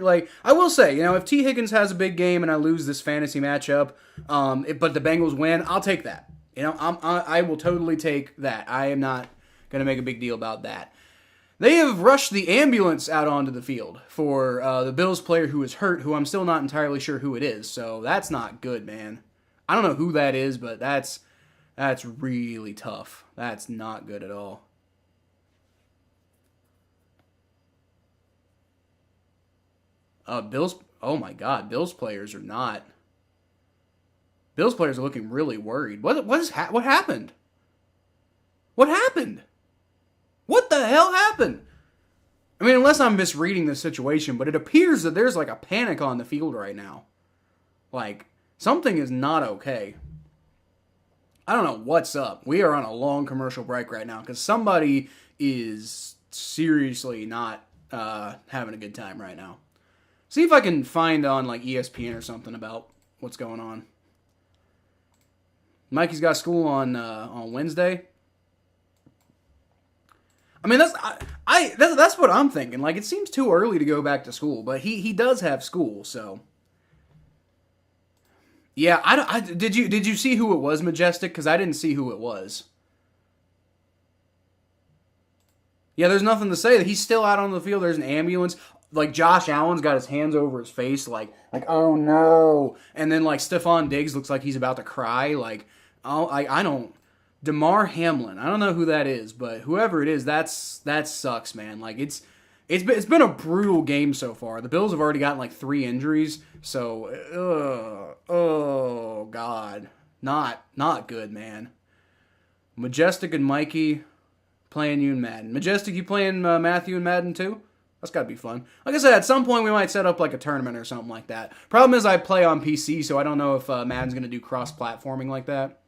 like, I will say, if T. Higgins has a big game and I lose this fantasy matchup, but the Bengals win, I'll take that. I will totally take that. I am not going to make a big deal about that. They have rushed the ambulance out onto the field for the Bills player who is hurt, who I'm still not entirely sure who it is. So that's not good, man. I don't know who that is, but that's really tough. That's not good at all. Bills. Oh my God, Bills players are not. Bills players are looking really worried. What happened? What happened? What the hell happened? I mean, unless I'm misreading the situation, but it appears that there's like a panic on the field right now. Like, something is not okay. I don't know what's up. We are on a long commercial break right now because somebody is seriously not having a good time right now. See if I can find on like ESPN or something about what's going on. Mikey's got school on Wednesday. I mean, that's what I'm thinking. Like, it seems too early to go back to school, but he does have school, so. Yeah, did you see who it was, Majestic? Because I didn't see who it was. Yeah, there's nothing to say. He's still out on the field. There's an ambulance. Like, Josh Allen's got his hands over his face, like oh no. And then like Stephon Diggs looks like he's about to cry. Like, oh, I don't. Demar Hamlin. I don't know who that is, but whoever it is, that sucks, man. Like, it's been a brutal game so far. The Bills have already gotten like 3 injuries, so oh God, not good, man. Majestic and Mikey playing you in Madden. Majestic, you playing Matthew in Madden too? That's gotta be fun. Like I said, at some point we might set up like a tournament or something like that. Problem is I play on PC, so I don't know if Madden's gonna do cross-platforming like that.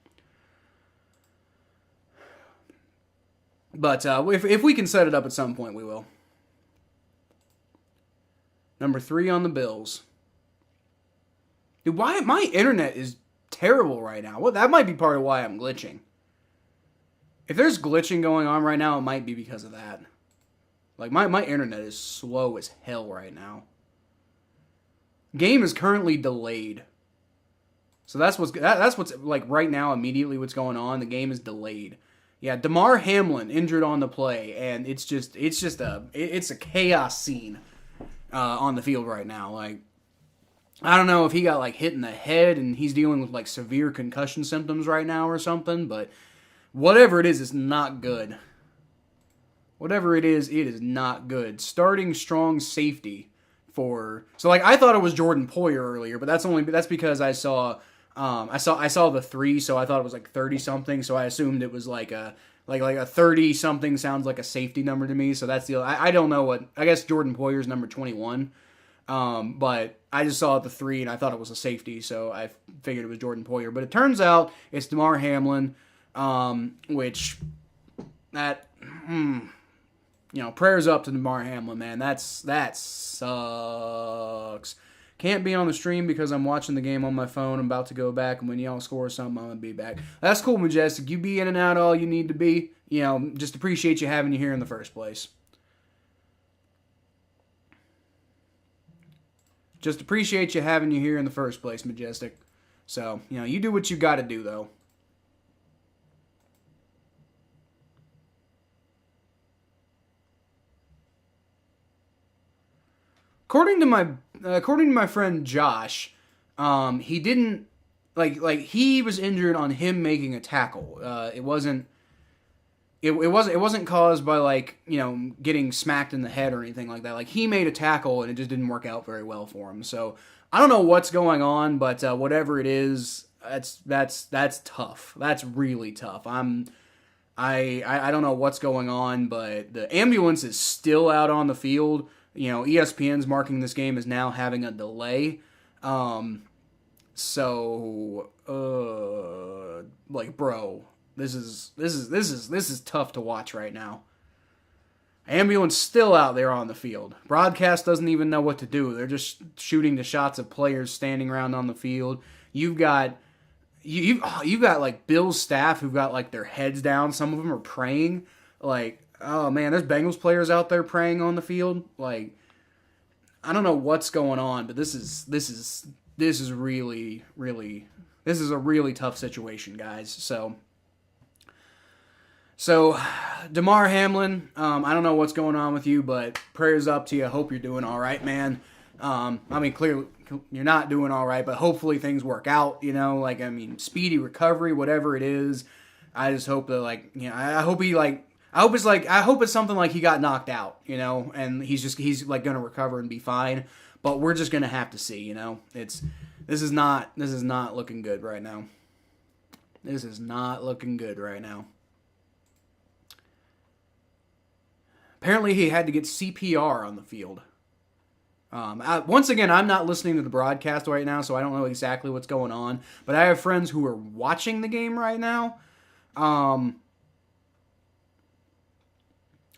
But if we can set it up at some point, we will. Number 3 on the Bills. Dude, why my internet is terrible right now? Well, that might be part of why I'm glitching. If there's glitching going on right now, it might be because of that. Like, my internet is slow as hell right now. Game is currently delayed. So that's what's like right now immediately what's going on. The game is delayed. Yeah, Demar Hamlin injured on the play, and it's a chaos scene on the field right now. Like, I don't know if he got like hit in the head and he's dealing with like severe concussion symptoms right now or something, but whatever it is, it's not good. Whatever it is not good. Starting strong safety for I thought it was Jordan Poyer earlier, but that's because I saw the 3, so I thought it was like 30 something, so I assumed it was like a 30 something sounds like a safety number to me, so that's I don't know what, I guess Jordan Poyer's number 21, but I just saw the 3 and I thought it was a safety, so I figured it was Jordan Poyer, but it turns out it's Demar Hamlin, which that prayers up to Demar Hamlin, man. That sucks. Can't be on the stream because I'm watching the game on my phone. I'm about to go back, and when y'all score something, I'm going to be back. That's cool, Majestic. You be in and out all you need to be. Just appreciate you having you here in the first place. Just appreciate you having you here in the first place, Majestic. So, you do what you got to do, though. According to my friend Josh, he didn't he was injured on him making a tackle. It wasn't caused by getting smacked in the head or anything like that. Like, he made a tackle and it just didn't work out very well for him. So I don't know what's going on, but whatever it is, that's tough. That's really tough. I don't know what's going on, but the ambulance is still out on the field. ESPN's marking this game as now having a delay. Bro, this is tough to watch right now. Ambulance still out there on the field. Broadcast doesn't even know what to do. They're just shooting the shots of players standing around on the field. You've got Bill's staff who've got their heads down. Some of them are praying. Oh man, there's Bengals players out there praying on the field. I don't know what's going on, but this is really a really tough situation, guys. So Demar Hamlin, I don't know what's going on with you, but prayers up to you. Hope you're doing all right, man. Clearly you're not doing all right, but hopefully things work out. Speedy recovery, whatever it is. I just hope that I hope it's something like he got knocked out, and he's gonna recover and be fine. But we're just gonna have to see, This is not looking good right now. This is not looking good right now. Apparently he had to get CPR on the field. Once again, I'm not listening to the broadcast right now, so I don't know exactly what's going on. But I have friends who are watching the game right now. I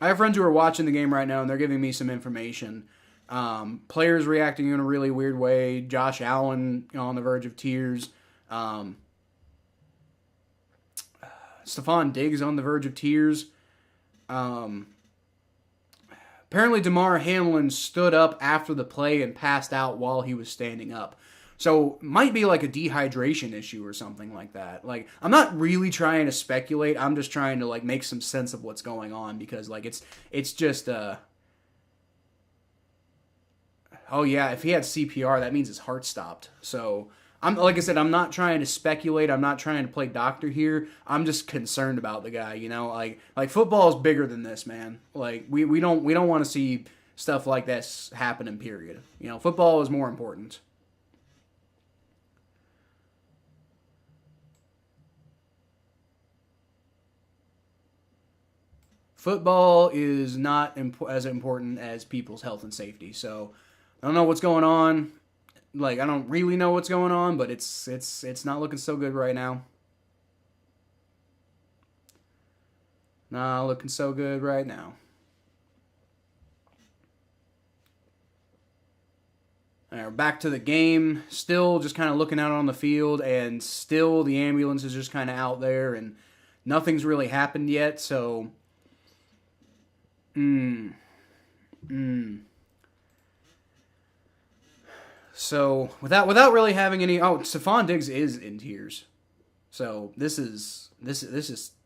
have friends who are watching the game right now, and they're giving me some information. Players reacting in a really weird way. Josh Allen on the verge of tears. Stephon Diggs on the verge of tears. Apparently Demar Hamlin stood up after the play and passed out while he was standing up. So, might be a dehydration issue or something like that. I'm not really trying to speculate. I'm just trying to, make some sense of what's going on because, it's just, oh, yeah, if he had CPR, that means his heart stopped. So, like I said, I'm not trying to speculate. I'm not trying to play doctor here. I'm just concerned about the guy, football is bigger than this, man. We don't want to see stuff like this happening, period. Football is more important. Football is not as important as people's health and safety. So, I don't know what's going on. I don't really know what's going on, but it's not looking so good right now. Not looking so good right now. All right, we're back to the game. Still just kind of looking out on the field, and still the ambulance is just kind of out there, and nothing's really happened yet, so... So, without really having any... Oh, Stephon Diggs is in tears. So, this is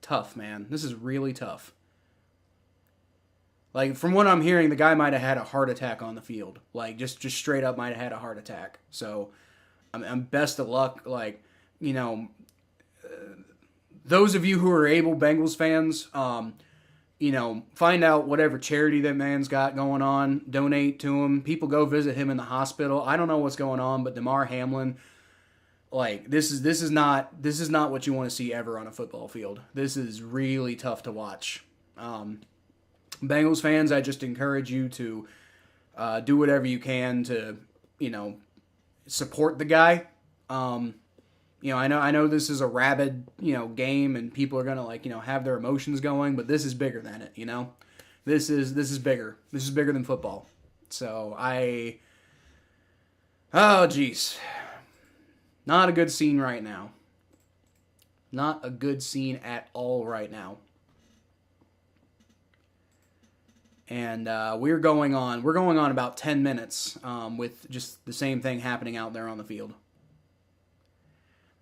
tough, man. This is really tough. From what I'm hearing, the guy might have had a heart attack on the field. Just straight up might have had a heart attack. So, I'm best of luck. Those of you who are able Bengals fans, find out whatever charity that man's got going on, donate to him. People go visit him in the hospital. I don't know what's going on, but Demar Hamlin, this is not what you want to see ever on a football field. This is really tough to watch. Bengals fans, I just encourage you to do whatever you can to, support the guy. I know this is a rabid, game and people are going to have their emotions going, but this is bigger than it, This is bigger. This is bigger than football. So Oh, jeez. Not a good scene right now. Not a good scene at all right now. And we're going on about 10 minutes with just the same thing happening out there on the field.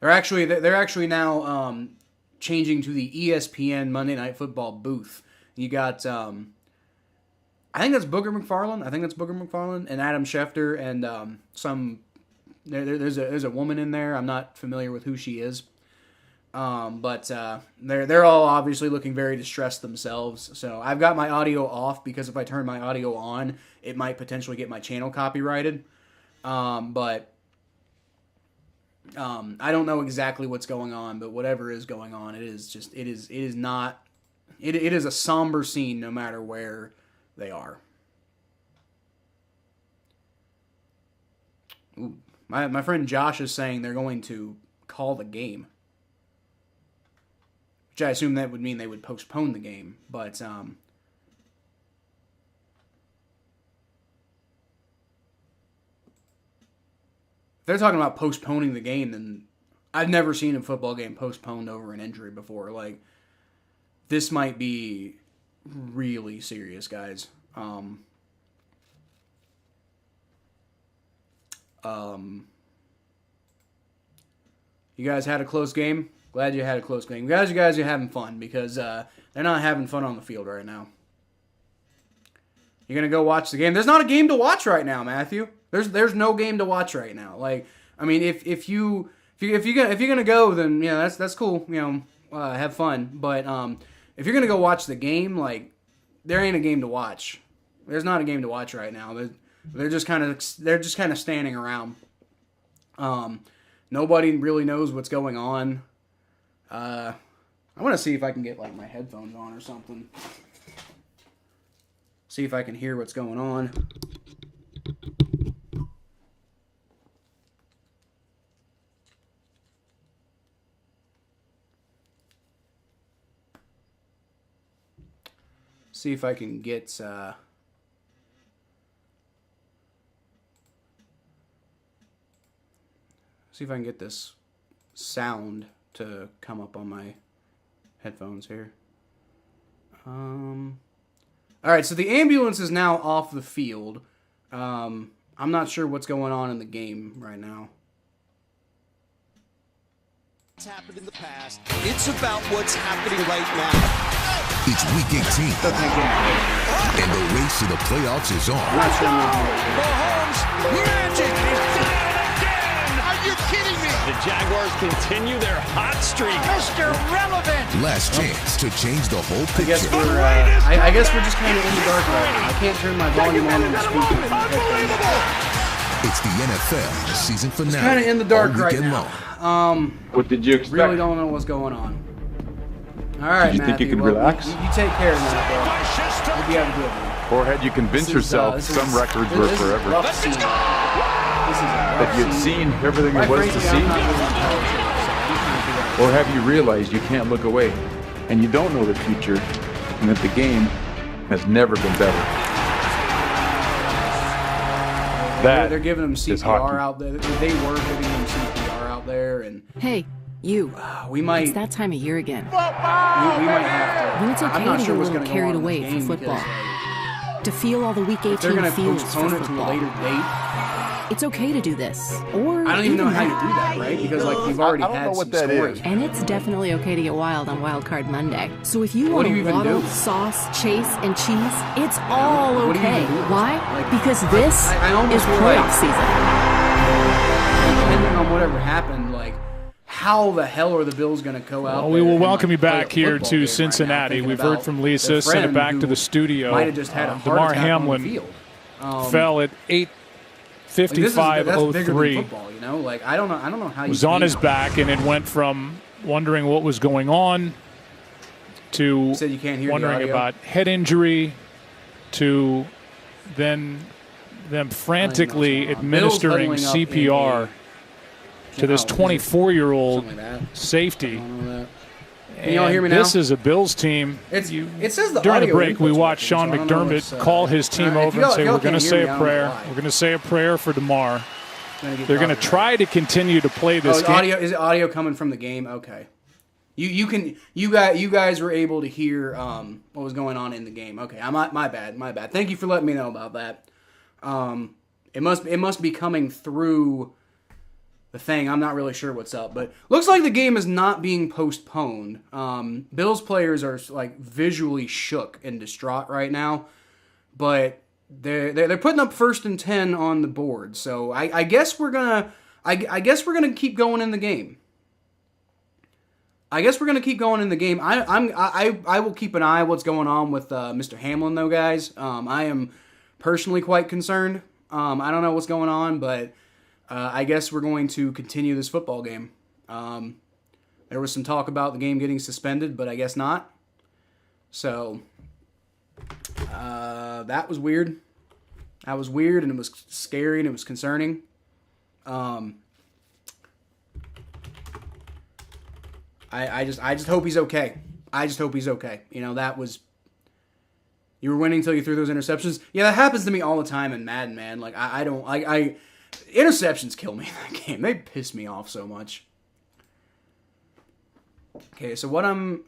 They're actually now changing to the ESPN Monday Night Football booth. You got I think that's Booger McFarland and Adam Schefter and there's a woman in there. I'm not familiar with who she is. But they're all obviously looking very distressed themselves. So I've got my audio off because if I turn my audio on, it might potentially get my channel copyrighted. But I don't know exactly what's going on, but whatever is going on, it is a somber scene no matter where they are. Ooh, my friend Josh is saying they're going to call the game. Which I assume that would mean they would postpone the game, but if they're talking about postponing the game, then I've never seen a football game postponed over an injury before. Like, this might be really serious, guys. You guys had a close game? Glad you had a close game. You guys are having fun because they're not having fun on the field right now. You're gonna go watch the game. There's not a game to watch right now, Matthew. There's no game to watch right now. Like, I mean, if you're gonna go, then that's cool. Have fun. But if you're gonna go watch the game, like, there ain't a game to watch. There's not a game to watch right now. They're just kind of standing around. Nobody really knows what's going on. I want to see if I can get, like, my headphones on or something. See if I can hear what's going on. See if I can get, see if I can get this sound to come up on my headphones here. All right, so the ambulance is now off the field. I'm not sure what's going on in the game right now. It's happened in the past. It's about what's happening right now. It's week 18, and the race to the playoffs is on. Mahomes, magic is done again. Are you kidding me? The Jaguars continue their hot streak. Mr. Relevant. Last chance to change the whole I guess picture. I guess we're just kind of in the dark right now. I can't turn my volume on the speaker. It's the NFL season finale. Kind of in the dark all right weekend now. long. What did you expect? Really don't know what's going on. All right, Did you think you could relax? You take care of that, bro. Hope you have a good one. Or had you convinced yourself some records were forever? That you'd seen everything there was to see? Or have you realized you can't look away and you don't know the future and that the game has never been better? They're giving them is hockey. CPR out there. They were giving them CPR out there, and Hey, you. we might. It's that time of year again. We might have to. When it's I'm okay not to sure get a what's little going to go carried on in away this for game football. because, To feel all the Week 18 if they're going to feels postpone for it to a football. later date. It's okay to do this. Or I don't even know how you that. do that, right? Because like we've already I don't had know some what that scores. is. And it's definitely okay to get wild on Wild Card Monday. So if you What want do you to even waddle, do? sauce, chase, and cheese, it's all What do you okay. even do? Why? Like, Because this I almost is feel playoff like- season. Depending on whatever happened, like how the hell are the Bills going to go out? Well, we there will and, welcome like, you back play a here football to game Cincinnati. right now, We've thinking heard from about Lisa, their sent it friend back to who the studio. Might have just had a heart Demar attack Hamlin on the field. fell at Like, that's bigger than 8:55:03. football, you know. Like I don't know how you Was on his feel. back, and it went from wondering what was going on to said you can't hear the wondering audio? about head injury to then them frantically Bills administering huddling up CPR to this 24-year-old Something like that. safety. I don't know that. Can y'all hear me now? This is a Bills team. It says the During the audio break, we input's watched working, Sean so I don't know McDermott what's, call his team if over y'all- and say, if y'all we're going to can't say hear a me, I don't know prayer. why. We're going to say a prayer for Demar. They're going to try to continue to play this game. Is it audio coming from the game? Okay. You guys were able to hear what was going on in the game. Okay, my bad. Thank you for letting me know about that. It must be coming through the thing. I'm not really sure what's up, but looks like the game is not being postponed. Bills players are like visually shook and distraught right now, but they're putting up 1st and 10 on the board. So I guess we're gonna keep going in the game. I will keep an eye on what's going on with Mr. Hamlin, though, guys. I am personally quite concerned. I don't know what's going on, but I guess we're going to continue this football game. There was some talk about the game getting suspended, but I guess not. So that was weird. And it was scary, and it was concerning. I just hope he's okay. You know, you were winning until you threw those interceptions. Yeah, that happens to me all the time in Madden, man. Like, interceptions kill me in that game. They piss me off so much. Okay, so what I'm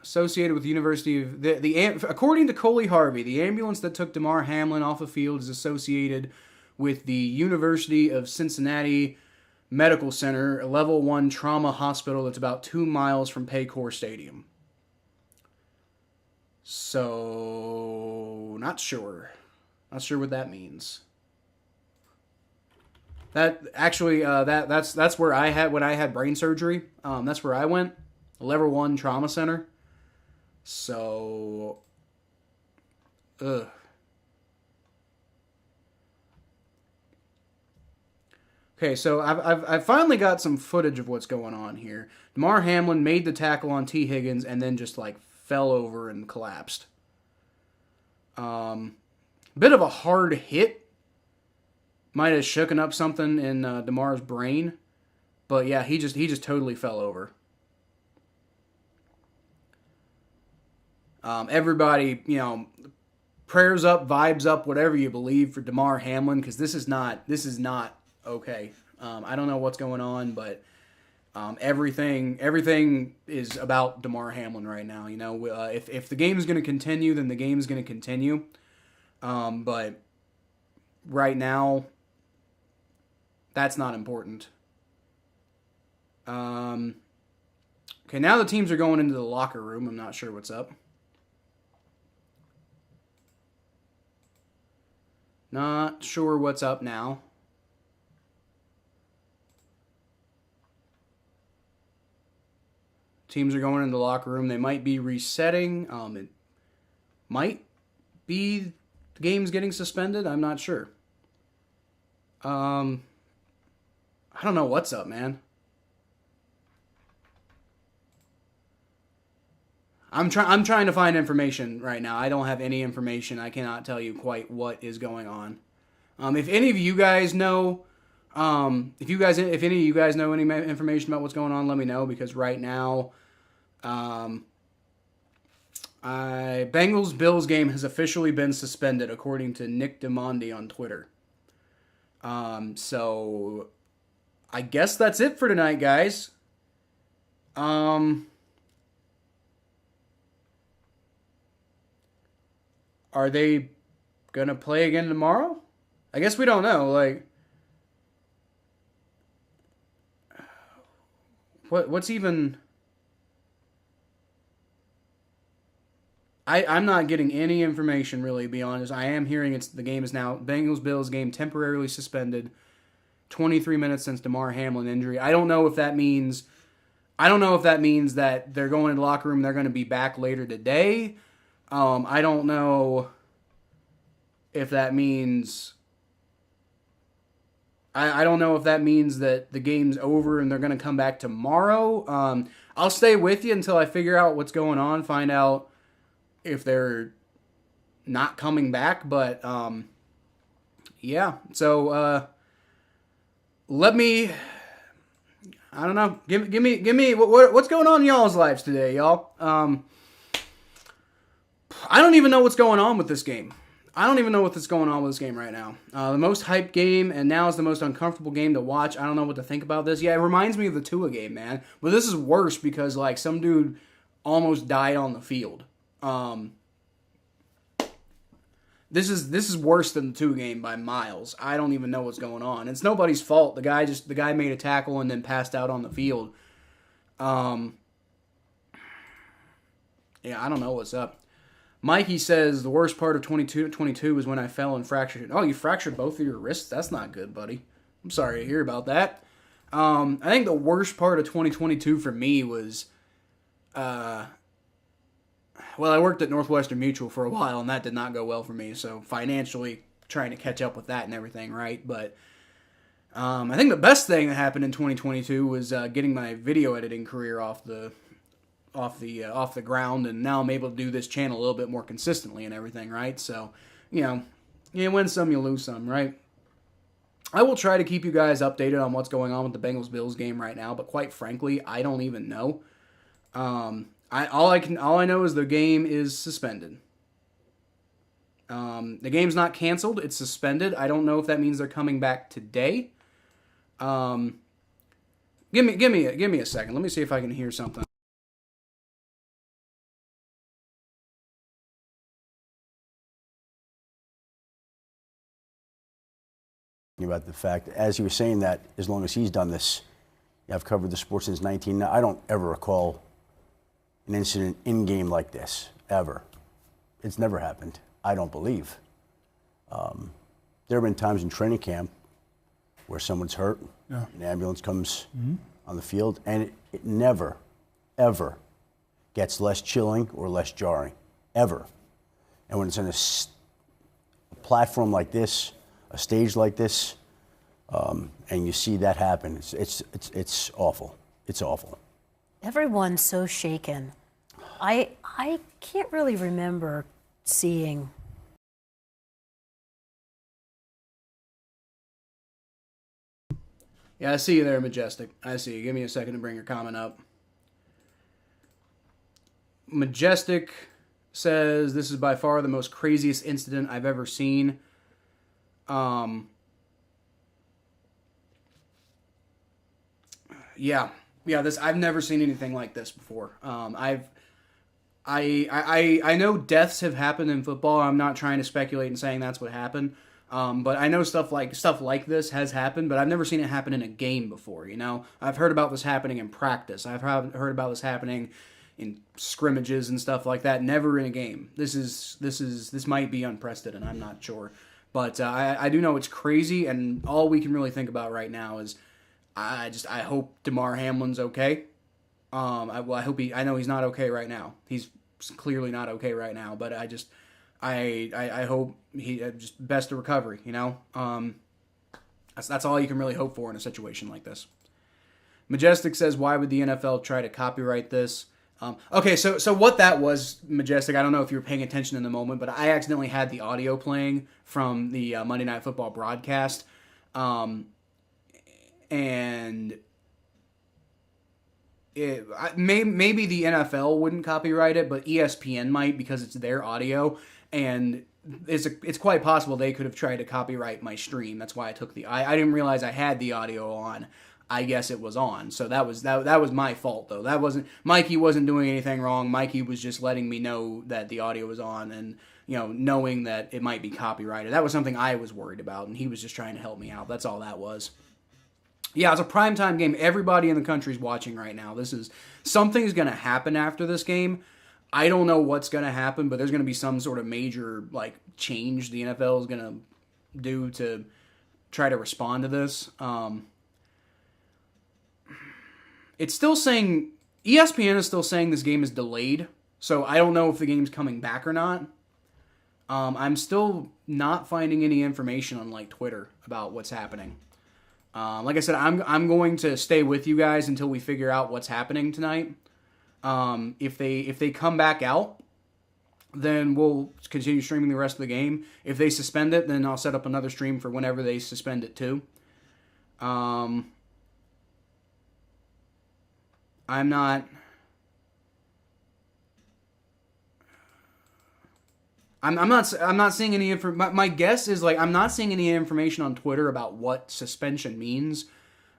associated with the University of... according to Coley Harvey, the ambulance that took Demar Hamlin off the field is associated with the University of Cincinnati Medical Center, a level 1 trauma hospital that's about 2 miles from Paycor Stadium. So, not sure. Not sure what that means. That actually, that's where I had brain surgery. That's where I went, level 1 trauma center. So, ugh. Okay, so I've finally got some footage of what's going on here. Demar Hamlin made the tackle on T. Higgins and then just like fell over and collapsed. Bit of a hard hit. Might have shooken up something in Demar's brain, but yeah, he just totally fell over. Everybody, you know, prayers up, vibes up, whatever you believe for Demar Hamlin, because this is not okay. I don't know what's going on, but everything is about Demar Hamlin right now. You know, if the game is going to continue, then the game is going to continue. But right now, that's not important. Okay, now the teams are going into the locker room. I'm not sure what's up. Not sure what's up now. Teams are going into the locker room. They might be resetting. It might be the game's getting suspended. I'm not sure. I don't know what's up, man. I'm trying to find information right now. I don't have any information. I cannot tell you quite what is going on. If any of you guys know, if any of you guys know any information about what's going on, let me know, because right now, Bengals Bills game has officially been suspended according to Nick DeMondi on Twitter. So I guess that's it for tonight, guys. Are they gonna play again tomorrow? I guess we don't know. Like, what's even? I'm not getting any information, really, to be honest. I am hearing the game is now Bengals-Bills game temporarily suspended. 23 minutes since Demar Hamlin injury. I don't know if that means that they're going in the locker room, they're going to be back later today. I don't know if that means... I don't know if that means that the game's over and they're going to come back tomorrow. I'll stay with you until I figure out what's going on, find out if they're not coming back. But, yeah. So, let me... I don't know. Give me what's going on in y'all's lives today, y'all. I don't even know what's going on with this game. I don't even know what's going on with this game right now. The most hyped game, and now is the most uncomfortable game to watch. I don't know what to think about this. Yeah, it reminds me of the Tua game, man. But this is worse because, like, some dude almost died on the field. This is worse than the Tua game by miles. I don't even know what's going on. It's nobody's fault. The guy made a tackle and then passed out on the field. Yeah, I don't know what's up. Mikey says, the worst part of 22 was when I fell and fractured it. Oh, you fractured both of your wrists? That's not good, buddy. I'm sorry to hear about that. I think the worst part of 2022 for me was, I worked at Northwestern Mutual for a while, and that did not go well for me. So financially, trying to catch up with that and everything, right? But I think the best thing that happened in 2022 was getting my video editing career off the ground, and now I'm able to do this channel a little bit more consistently and everything, right? So, you win some, you lose some, right? I will try to keep you guys updated on what's going on with the Bengals-Bills game right now, but quite frankly, I don't even know. All I know is the game is suspended. The game's not canceled, it's suspended. I don't know if that means they're coming back today. Give me a second. Let me see if I can hear something. About the fact, as you were saying that, as long as he's done this, I've covered the sport since 19. I don't ever recall an incident in game like this ever. It's never happened. I don't believe. There have been times in training camp where someone's hurt, an ambulance comes on the field, and it never, ever gets less chilling or less jarring, ever. And when it's on a platform like this, a stage like this, and you see that happen, it's awful. It's awful. Everyone's so shaken. I can't really remember seeing. Yeah, I see you there, Majestic. I see you. Give me a second to bring your comment up. Majestic says, this is by far the most craziest incident I've ever seen. Yeah, this, I've never seen anything like this before. I know deaths have happened in football. I'm not trying to speculate and saying that's what happened. But I know stuff like this has happened, but I've never seen it happen in a game before, I've heard about this happening in practice. I've heard about this happening in scrimmages and stuff like that, never in a game. This might be unprecedented, I'm not sure. But I do know it's crazy, and all we can really think about right now is I hope Demar Hamlin's okay. I know he's not okay right now. He's clearly not okay right now, but I hope he just best of recovery, That's all you can really hope for in a situation like this. Majestic says, why would the NFL try to copyright this? Okay, so what that was, Majestic, I don't know if you were paying attention in the moment, but I accidentally had the audio playing from the Monday Night Football broadcast. And maybe the NFL wouldn't copyright it, but ESPN might because it's their audio, and it's quite possible they could have tried to copyright my stream. That's why I took I didn't realize I had the audio on. I guess it was on, so that was my fault though. Mikey wasn't doing anything wrong. Mikey was just letting me know that the audio was on, and knowing that it might be copyrighted. That was something I was worried about, and he was just trying to help me out. That's all that was. Yeah, it's a primetime game. Everybody in the country's watching right now. Something's going to happen after this game. I don't know what's going to happen, but there's going to be some sort of major change the NFL is going to do to try to respond to this. It's still saying, ESPN is still saying this game is delayed, so I don't know if the game's coming back or not. I'm still not finding any information on Twitter about what's happening. Like I said, I'm going to stay with you guys until we figure out what's happening tonight. If they come back out, then we'll continue streaming the rest of the game. If they suspend it, then I'll set up another stream for whenever they suspend it too. I'm I'm not seeing any my guess is like I'm not seeing any information on Twitter about what suspension means.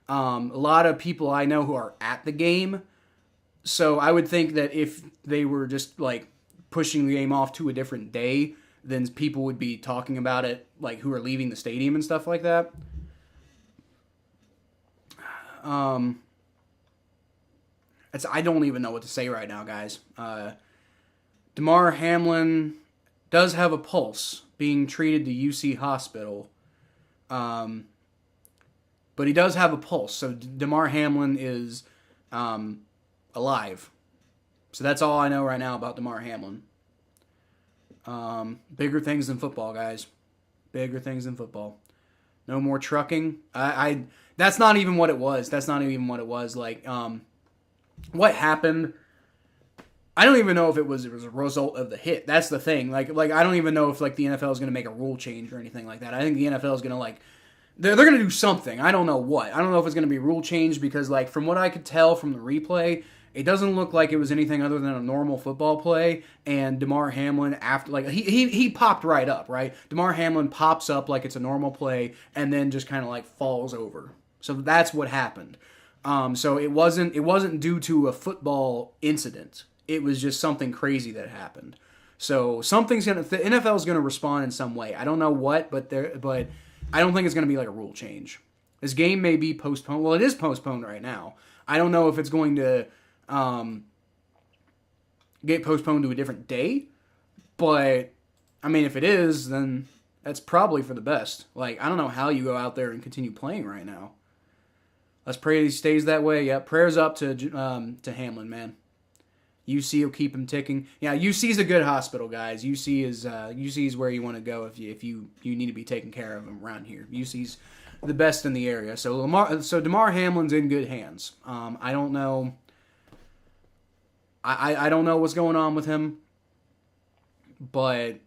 A lot of people I know who are at the game, so I would think that if they were just like pushing the game off to a different day, then people would be talking about it, like who are leaving the stadium and stuff like that. I don't even know what to say right now, guys. Demar Hamlin does have a pulse, being treated to UC Hospital. But he does have a pulse, so Demar Hamlin is alive. So that's all I know right now about Demar Hamlin. Bigger things than football, guys. Bigger things than football. No more trucking. That's not even what it was. Like, what happened? I don't even know if it was a result of the hit. That's the thing. Like I don't even know if like the NFL is going to make a rule change or anything like that. I think the NFL is going to like they're going to do something. I don't know what. I don't know if it's going to be rule change because like from what I could tell from the replay, it doesn't look like it was anything other than a normal football play. And Demar Hamlin after like he popped right up, right? Demar Hamlin pops up like it's a normal play and then just kind of like falls over. So that's what happened. So it wasn't due to a football incident. It was just something crazy that happened. So the NFL is gonna respond in some way. I don't know what, but I don't think it's gonna be like a rule change. This game may be postponed. Well, it is postponed right now. I don't know if it's going to get postponed to a different day, but I mean, if it is, then that's probably for the best. Like, I don't know how you go out there and continue playing right now. Let's pray he stays that way. Yeah, prayers up to Hamlin, man. UC will keep him ticking. Yeah, UC's a good hospital, guys. UC is where you want to go if you need to be taking care of him around here. UC's the best in the area. So Demar Hamlin's in good hands. I don't know. I don't know what's going on with him, but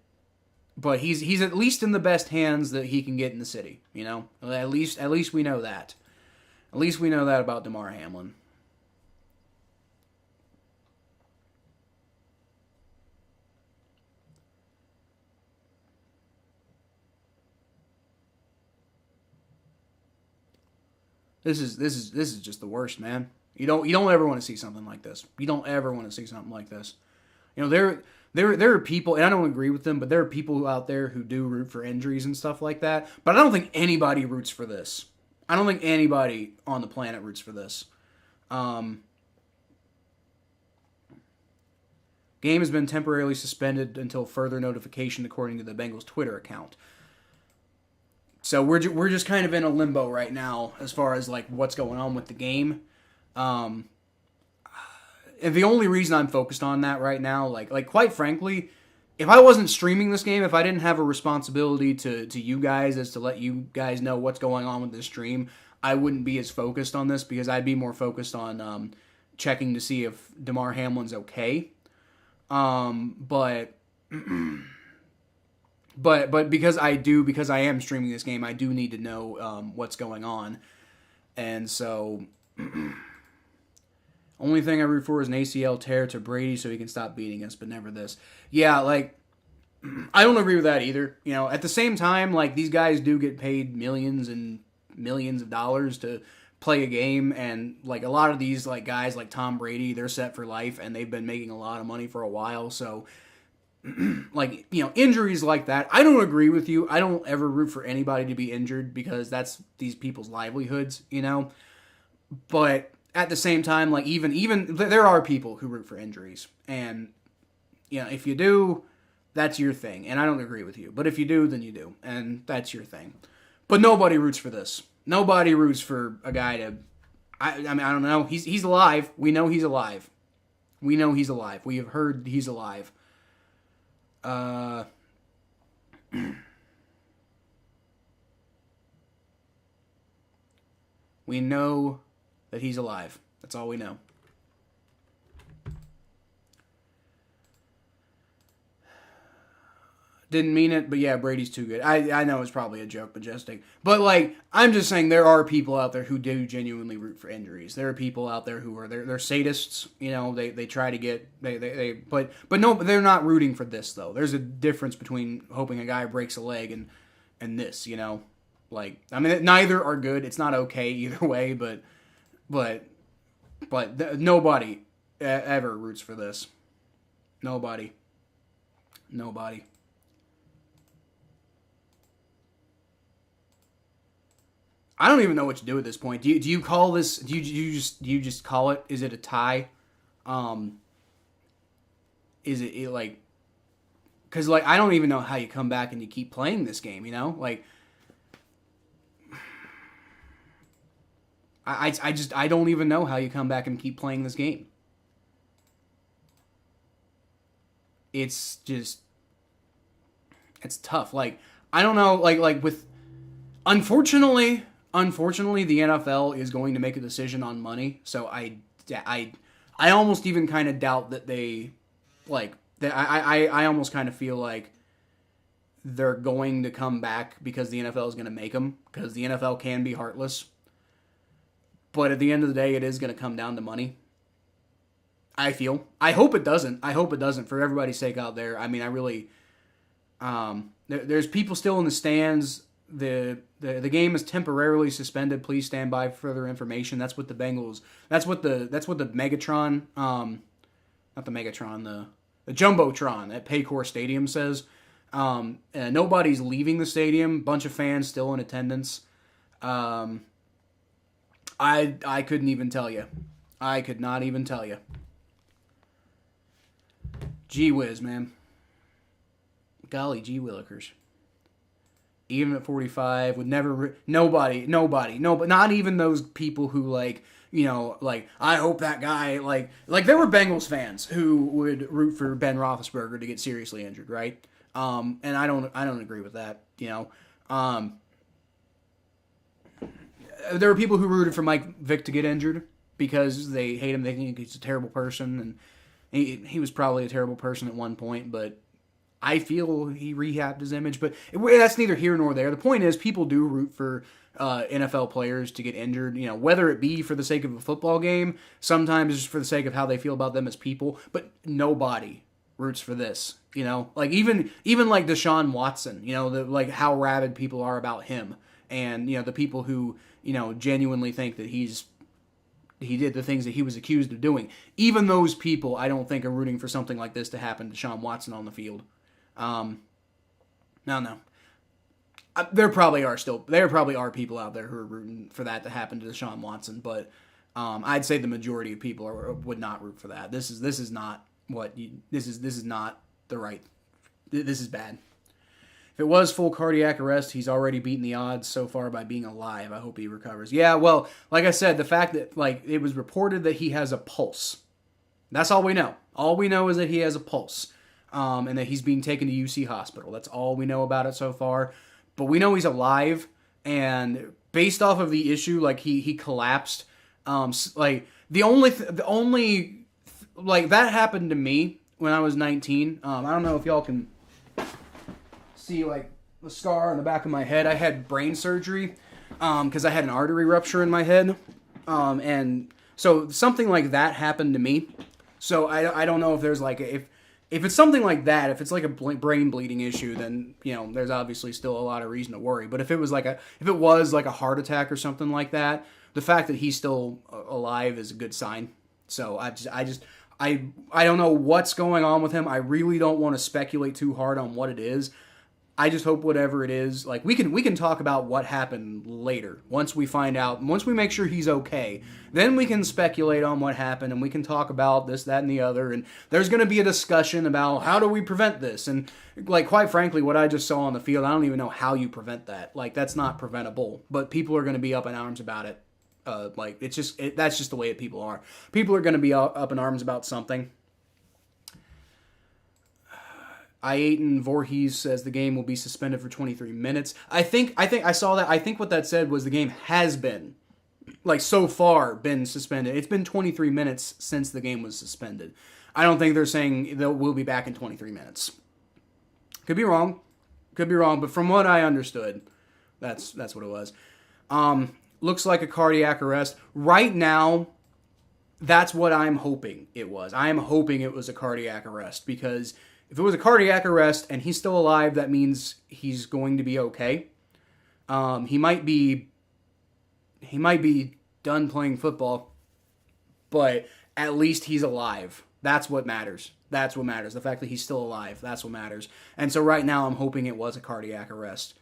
he's at least in the best hands that he can get in the city. You know, at least we know that. At least we know that about Demar Hamlin. This is just the worst, man. You don't ever want to see something like this. You don't ever want to see something like this. You know, there are people, and I don't agree with them, but there are people out there who do root for injuries and stuff like that. But I don't think anybody roots for this. I don't think anybody on the planet roots for this. Game has been temporarily suspended until further notification, according to the Bengals Twitter account. So we're just kind of in a limbo right now as far as like what's going on with the game. And the only reason I'm focused on that right now, like quite frankly, if I wasn't streaming this game, if I didn't have a responsibility to you guys as to let you guys know what's going on with this stream, I wouldn't be as focused on this because I'd be more focused on checking to see if Demar Hamlin's okay. But because I am streaming this game, I do need to know what's going on. And so only thing I root for is an ACL tear to Brady so he can stop beating us, but never this. Yeah, like, I don't agree with that either. You know, at the same time, like, these guys do get paid millions and millions of dollars to play a game, and, like, a lot of these, like, guys like Tom Brady, they're set for life, and they've been making a lot of money for a while, so like, you know, injuries like that, I don't agree with you. I don't ever root for anybody to be injured because that's these people's livelihoods, you know, but at the same time, like, even there are people who root for injuries, and, you know, if you do, that's your thing, and I don't agree with you, but if you do, then you do, and that's your thing. But nobody roots for this. Nobody roots for a guy to, I mean, I don't know, he's alive. We know he's alive. We know he's alive. We have heard he's alive. We know that he's alive. That's all we know. Didn't mean it, but yeah, Brady's too good. I know it's probably a joke, Majestic. But, like, I'm just saying there are people out there who do genuinely root for injuries. There are people out there who are, they're sadists, you know, they try to get, but no, they're not rooting for this, though. There's a difference between hoping a guy breaks a leg and this, you know. Like, I mean, neither are good. It's not okay either way, but nobody ever roots for this. Nobody. I don't even know what to do at this point. Do you call this? Do you just call it? Is it a tie? Is it like? Because like I don't even know how you come back and you keep playing this game. You know, like I don't even know how you come back and keep playing this game. It's tough. Like I don't know. Like with unfortunately, the NFL is going to make a decision on money. So I almost even kind of doubt that they, like, that I almost kind of feel like they're going to come back because the NFL is going to make them, because the NFL can be heartless. But at the end of the day, it is going to come down to money. I feel. I hope it doesn't. For everybody's sake out there. I mean, I really, there's people still in the stands. The game is temporarily suspended. Please stand by for further information. That's what the Bengals. That's what the Megatron. Not the Megatron. The Jumbotron at Paycor Stadium says. Nobody's leaving the stadium. Bunch of fans still in attendance. I couldn't even tell you. I could not even tell you. Gee whiz, man. Golly gee willikers. Even at 45, would never, nobody, but not even those people who, like, you know, like, I hope that guy, like there were Bengals fans who would root for Ben Roethlisberger to get seriously injured, right? And I don't agree with that, you know. There were people who rooted for Mike Vick to get injured because they hate him, they think he's a terrible person, and he was probably a terrible person at one point, but I feel he rehabbed his image, but that's neither here nor there. The point is, people do root for NFL players to get injured, you know, whether it be for the sake of a football game, sometimes just for the sake of how they feel about them as people, but nobody roots for this, you know? Like, even like Deshaun Watson, you know, like how rabid people are about him, and, you know, the people who, you know, genuinely think that he did the things that he was accused of doing. Even those people, I don't think, are rooting for something like this to happen to Deshaun Watson on the field. No. There probably are people out there who are rooting for that to happen to Deshaun Watson, but I'd say the majority of people would not root for that. This is not the right. This is bad. If it was full cardiac arrest, he's already beaten the odds so far by being alive. I hope he recovers. Yeah, well, like I said, the fact that, like, it was reported that he has a pulse. That's all we know. All we know is that he has a pulse. And that he's being taken to UC Hospital. That's all we know about it so far. But we know he's alive, and based off of the issue, like, he collapsed. Like, like, that happened to me when I was 19. I don't know if y'all can see, like, the scar on the back of my head. I had brain surgery because I had an artery rupture in my head. And so something like that happened to me. So I don't know if there's, like, if it's something like that, if it's like a brain bleeding issue, then, you know, there's obviously still a lot of reason to worry. But if it was like a heart attack or something like that, the fact that he's still alive is a good sign. So I don't know what's going on with him. I really don't want to speculate too hard on what it is. I just hope whatever it is, like, we can talk about what happened later. Once we find out, once we make sure he's okay, then we can speculate on what happened, and we can talk about this, that, and the other, and there's going to be a discussion about how do we prevent this, and, like, quite frankly, what I just saw on the field, I don't even know how you prevent that. Like, that's not preventable, but people are going to be up in arms about it. That's just the way people are. People are going to be up in arms about something. I8 Voorhees says the game will be suspended for 23 minutes. I think I saw that. I think what that said was the game has been, like, so far been suspended. It's been 23 minutes since the game was suspended. I don't think they're saying we'll be back in 23 minutes. Could be wrong, but from what I understood, that's what it was. Looks like a cardiac arrest. Right now, that's what I'm hoping it was. I am hoping it was a cardiac arrest, because if it was a cardiac arrest and he's still alive, that means he's going to be okay. He might be done playing football, but at least he's alive. That's what matters. The fact that he's still alive, that's what matters. And so right now I'm hoping it was a cardiac arrest,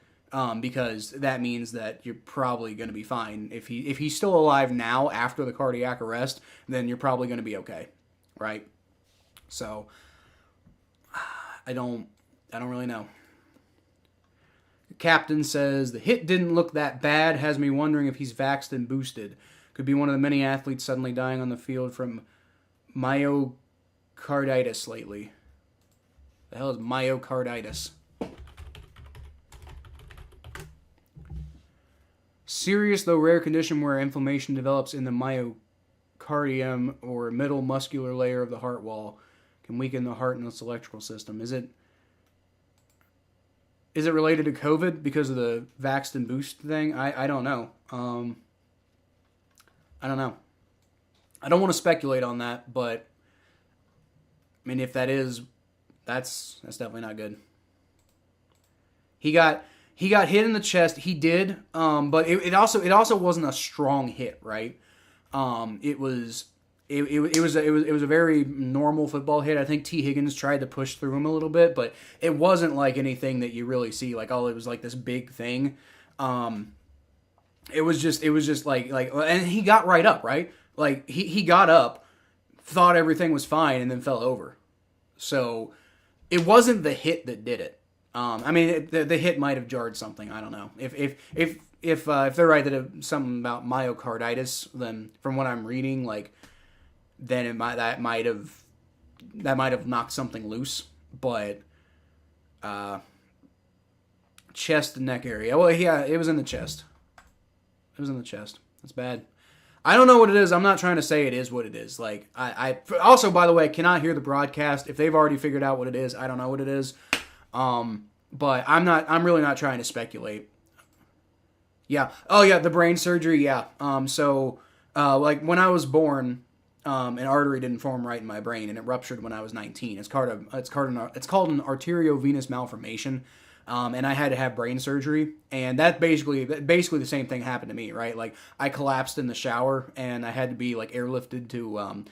because that means that you're probably going to be fine. If he's still alive now after the cardiac arrest, then you're probably going to be okay, right? So I don't really know. The captain says the hit didn't look that bad. Has me wondering if he's vaxxed and boosted. Could be one of the many athletes suddenly dying on the field from myocarditis lately. The hell is myocarditis? Serious though rare condition where inflammation develops in the myocardium or middle muscular layer of the heart wall. Can weaken the heart and its electrical system. Is it related to COVID because of the vaxxed and boost thing? I don't know. I don't know. I don't want to speculate on that, but I mean, if that is, that's definitely not good. He got hit in the chest. He did, but it also wasn't a strong hit, right? It was a very normal football hit. I think T. Higgins tried to push through him a little bit, but it wasn't like anything that you really see. Like, it was like this big thing. It was just like, and he got right up, right? Like he got up, thought everything was fine, and then fell over. So it wasn't the hit that did it. I mean, the hit might have jarred something. I don't know. If they're right that it's something about myocarditis, then from what I'm reading, like, then that might have knocked something loose. But chest and neck area. Well, yeah, it was in the chest. That's bad. I don't know what it is. I'm not trying to say it is what it is. Like, I also, by the way, cannot hear the broadcast. If they've already figured out what it is, I don't know what it is. But I'm really not trying to speculate. Yeah. Oh yeah, the brain surgery. Yeah. Like when I was born, an artery didn't form right in my brain and it ruptured when I was 19. It's called an arteriovenous malformation. And I had to have brain surgery, and that basically the same thing happened to me, right? Like, I collapsed in the shower, and I had to be like airlifted to.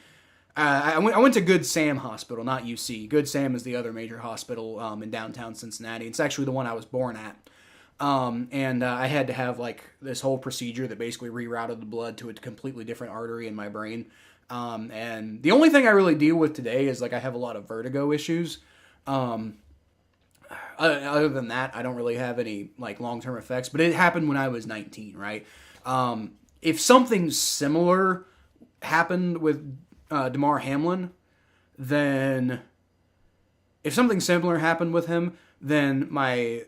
I went to Good Sam Hospital, not UC. Good Sam is the other major hospital in downtown Cincinnati. It's actually the one I was born at, and I had to have like this whole procedure that basically rerouted the blood to a completely different artery in my brain. And the only thing I really deal with today is like I have a lot of vertigo issues. Other than that, I don't really have any like long-term effects, but it happened when I was 19, right? If something similar happened with Demar Hamlin, then then my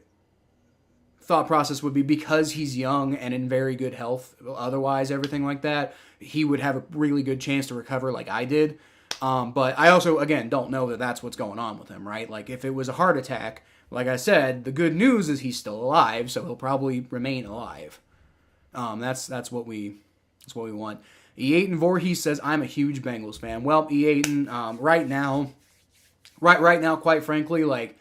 thought process would be, because he's young and in very good health, otherwise everything like that, he would have a really good chance to recover like I did. But I also, again, don't know that that's what's going on with him, right? Like, if it was a heart attack, like I said, the good news is he's still alive, so he'll probably remain alive. That's what we want. E8 and Voorhees says, I'm a huge Bengals fan. Well, E8 and right now, quite frankly, like,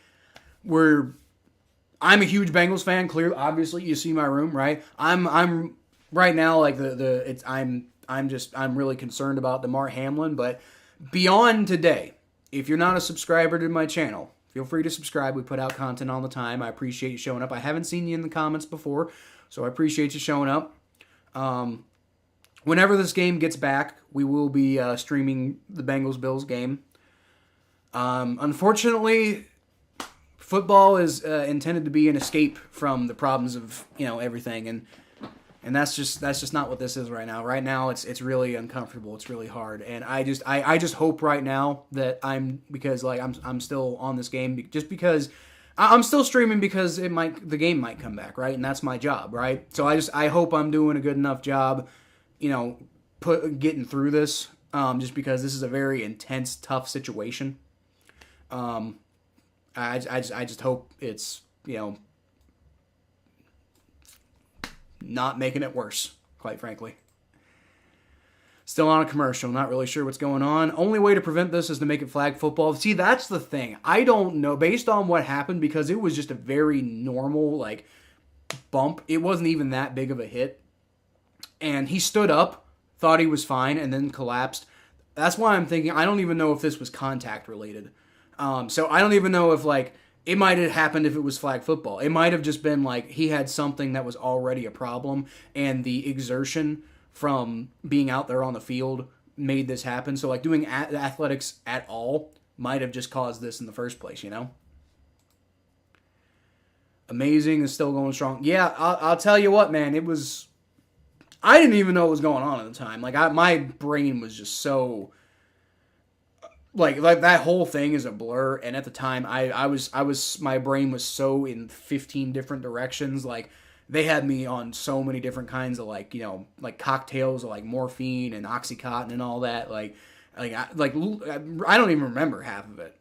I'm a huge Bengals fan. Clearly, obviously, you see my room, right? I'm right now, like, I'm really concerned about Demar Hamlin, but beyond today, if you're not a subscriber to my channel, feel free to subscribe. We put out content all the time. I appreciate you showing up. I haven't seen you in the comments before, so I appreciate you showing up. Whenever this game gets back, we will be streaming the Bengals-Bills game. Unfortunately, football is intended to be an escape from the problems of everything, and that's just not what this is right now. Right now, it's really uncomfortable. It's really hard, and I just hope right now that I'm still on this game, just because I'm still streaming, because the game might come back, right? And that's my job, right? So I hope I'm doing a good enough job, getting through this, just because this is a very intense, tough situation. I just hope it's, not making it worse, quite frankly. Still on a commercial, not really sure what's going on. Only way to prevent this is to make it flag football. See, that's the thing. I don't know, based on what happened, because it was just a very normal, bump. It wasn't even that big of a hit. And he stood up, thought he was fine, and then collapsed. That's why I'm thinking, I don't even know if this was contact related. So I don't even know if, it might have happened if it was flag football. It might have just been, he had something that was already a problem, and the exertion from being out there on the field made this happen. So, doing athletics at all might have just caused this in the first place, Amazing is still going strong. Yeah, I'll tell you what, man. It was... I didn't even know what was going on at the time. My brain was just so... Like that whole thing is a blur, and at the time, my brain was so in 15 different directions. They had me on so many different kinds of cocktails of morphine and Oxycontin and all that. I don't even remember half of it.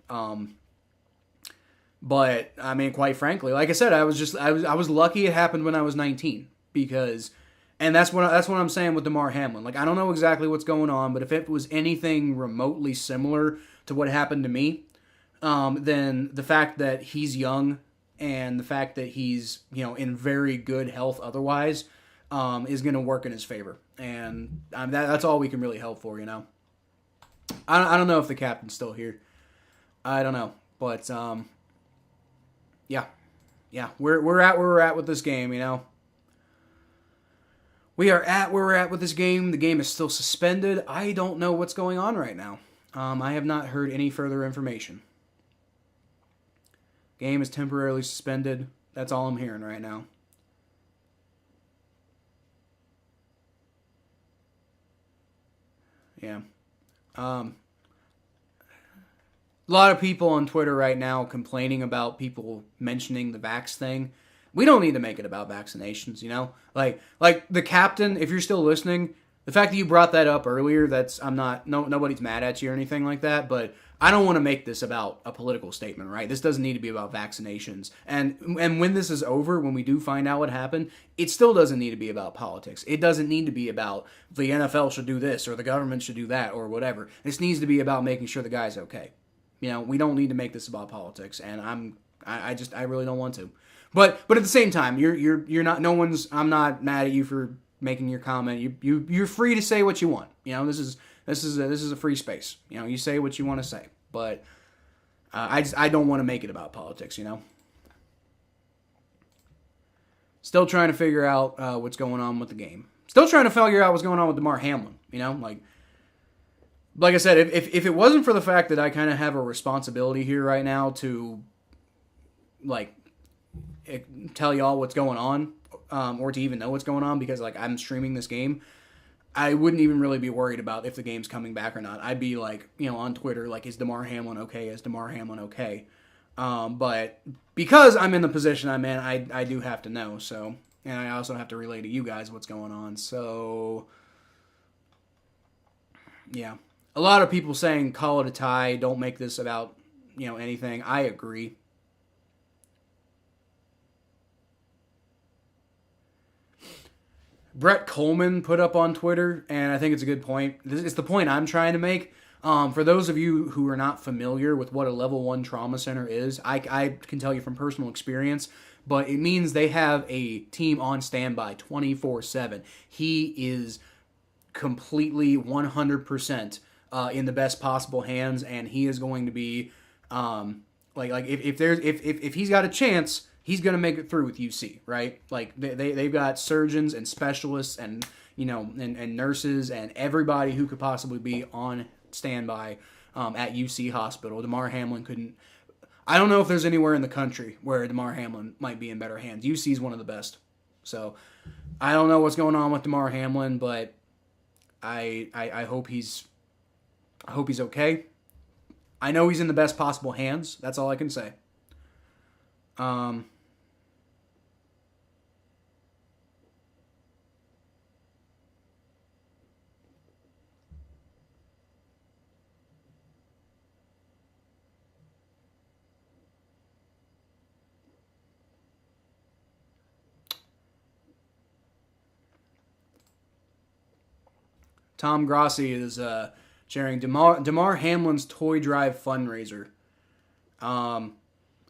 But I mean, quite frankly, like I said, I was lucky it happened when I was 19, because, and that's what I'm saying with Demar Hamlin. I don't know exactly what's going on, but if it was anything remotely similar to what happened to me, then the fact that he's young and the fact that he's, in very good health otherwise, is going to work in his favor. And that's all we can really hope for, I don't know if the captain's still here. I don't know. But, yeah, we're at where we're at with this game, We are at where we're at with this game. The game is still suspended. I don't know what's going on right now. I have not heard any further information. Game is temporarily suspended. That's all I'm hearing right now. Yeah. A lot of people on Twitter right now complaining about people mentioning the vax thing. We don't need to make it about vaccinations, Like the captain, if you're still listening, the fact that you brought that up earlier, nobody's mad at you or anything like that, but I don't want to make this about a political statement, right? This doesn't need to be about vaccinations. And when this is over, when we do find out what happened, it still doesn't need to be about politics. It doesn't need to be about the NFL should do this or the government should do that or whatever. This needs to be about making sure the guy's okay. We don't need to make this about politics, and I really don't want to. But at the same time, you're not. I'm not mad at you for making your comment. You're free to say what you want. This is a free space. You say what you want to say. But I don't want to make it about politics. Still trying to figure out what's going on with the game. Still trying to figure out what's going on with Demar Hamlin. Like I said, if it wasn't for the fact that I kind of have a responsibility here right now to tell y'all what's going on, or to even know what's going on, because I'm streaming this game, I wouldn't even really be worried about if the game's coming back or not. I'd be on Twitter, is Demar Hamlin okay? Is Demar Hamlin okay? But because I'm in the position I'm in, I do have to know. So, and I also have to relay to you guys what's going on. So, yeah. A lot of people saying call it a tie, don't make this about, anything. I agree. Brett Coleman put up on Twitter, and I think it's a good point. It's the point I'm trying to make. For those of you who are not familiar with what a level 1 trauma center is, I can tell you from personal experience, but it means they have a team on standby 24/7. He is completely 100% in the best possible hands, and he is going to be if he's got a chance, he's going to make it through with UC, right? They've got surgeons and specialists and and nurses and everybody who could possibly be on standby at UC Hospital. Demar Hamlin couldn't. I don't know if there's anywhere in the country where Demar Hamlin might be in better hands. UC is one of the best. So I don't know what's going on with Demar Hamlin, but I hope he's okay. I know he's in the best possible hands. That's all I can say. Tom Grossi is sharing Demar Hamlin's toy drive fundraiser. I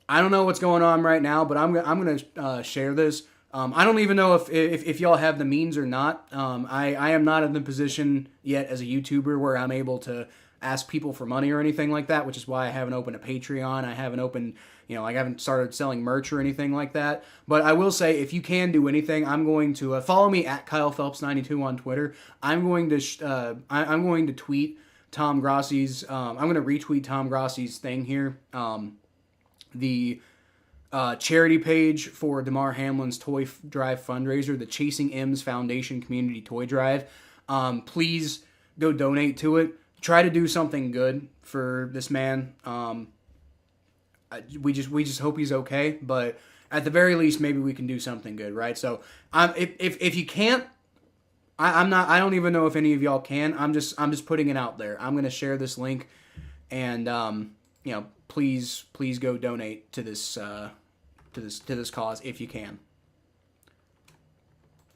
don't know what's going on right now, but I'm gonna share this. I don't even know if y'all have the means or not. I am not in the position yet as a YouTuber where I'm able to ask people for money or anything like that, which is why I haven't opened a Patreon. I haven't opened, I haven't started selling merch or anything like that. But I will say, if you can do anything, I'm going to follow me at Kyle Phelps 92 on Twitter. I'm going to tweet Tom Grossi's. I'm going to retweet Tom Grossi's thing here. The charity page for Demar Hamlin's toy drive fundraiser, the Chasing M's Foundation Community Toy Drive. Please go donate to it. Try to do something good for this man. We just hope he's okay, but at the very least, maybe we can do something good, right? So, if you can't, I don't even know if any of y'all can. I'm just putting it out there. I'm gonna share this link, and please go donate to this cause if you can.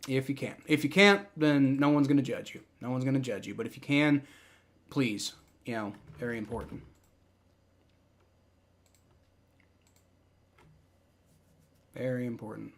If you can. If you can't, then no one's gonna judge you. No one's gonna judge you. But if you can, please, very important. Very important.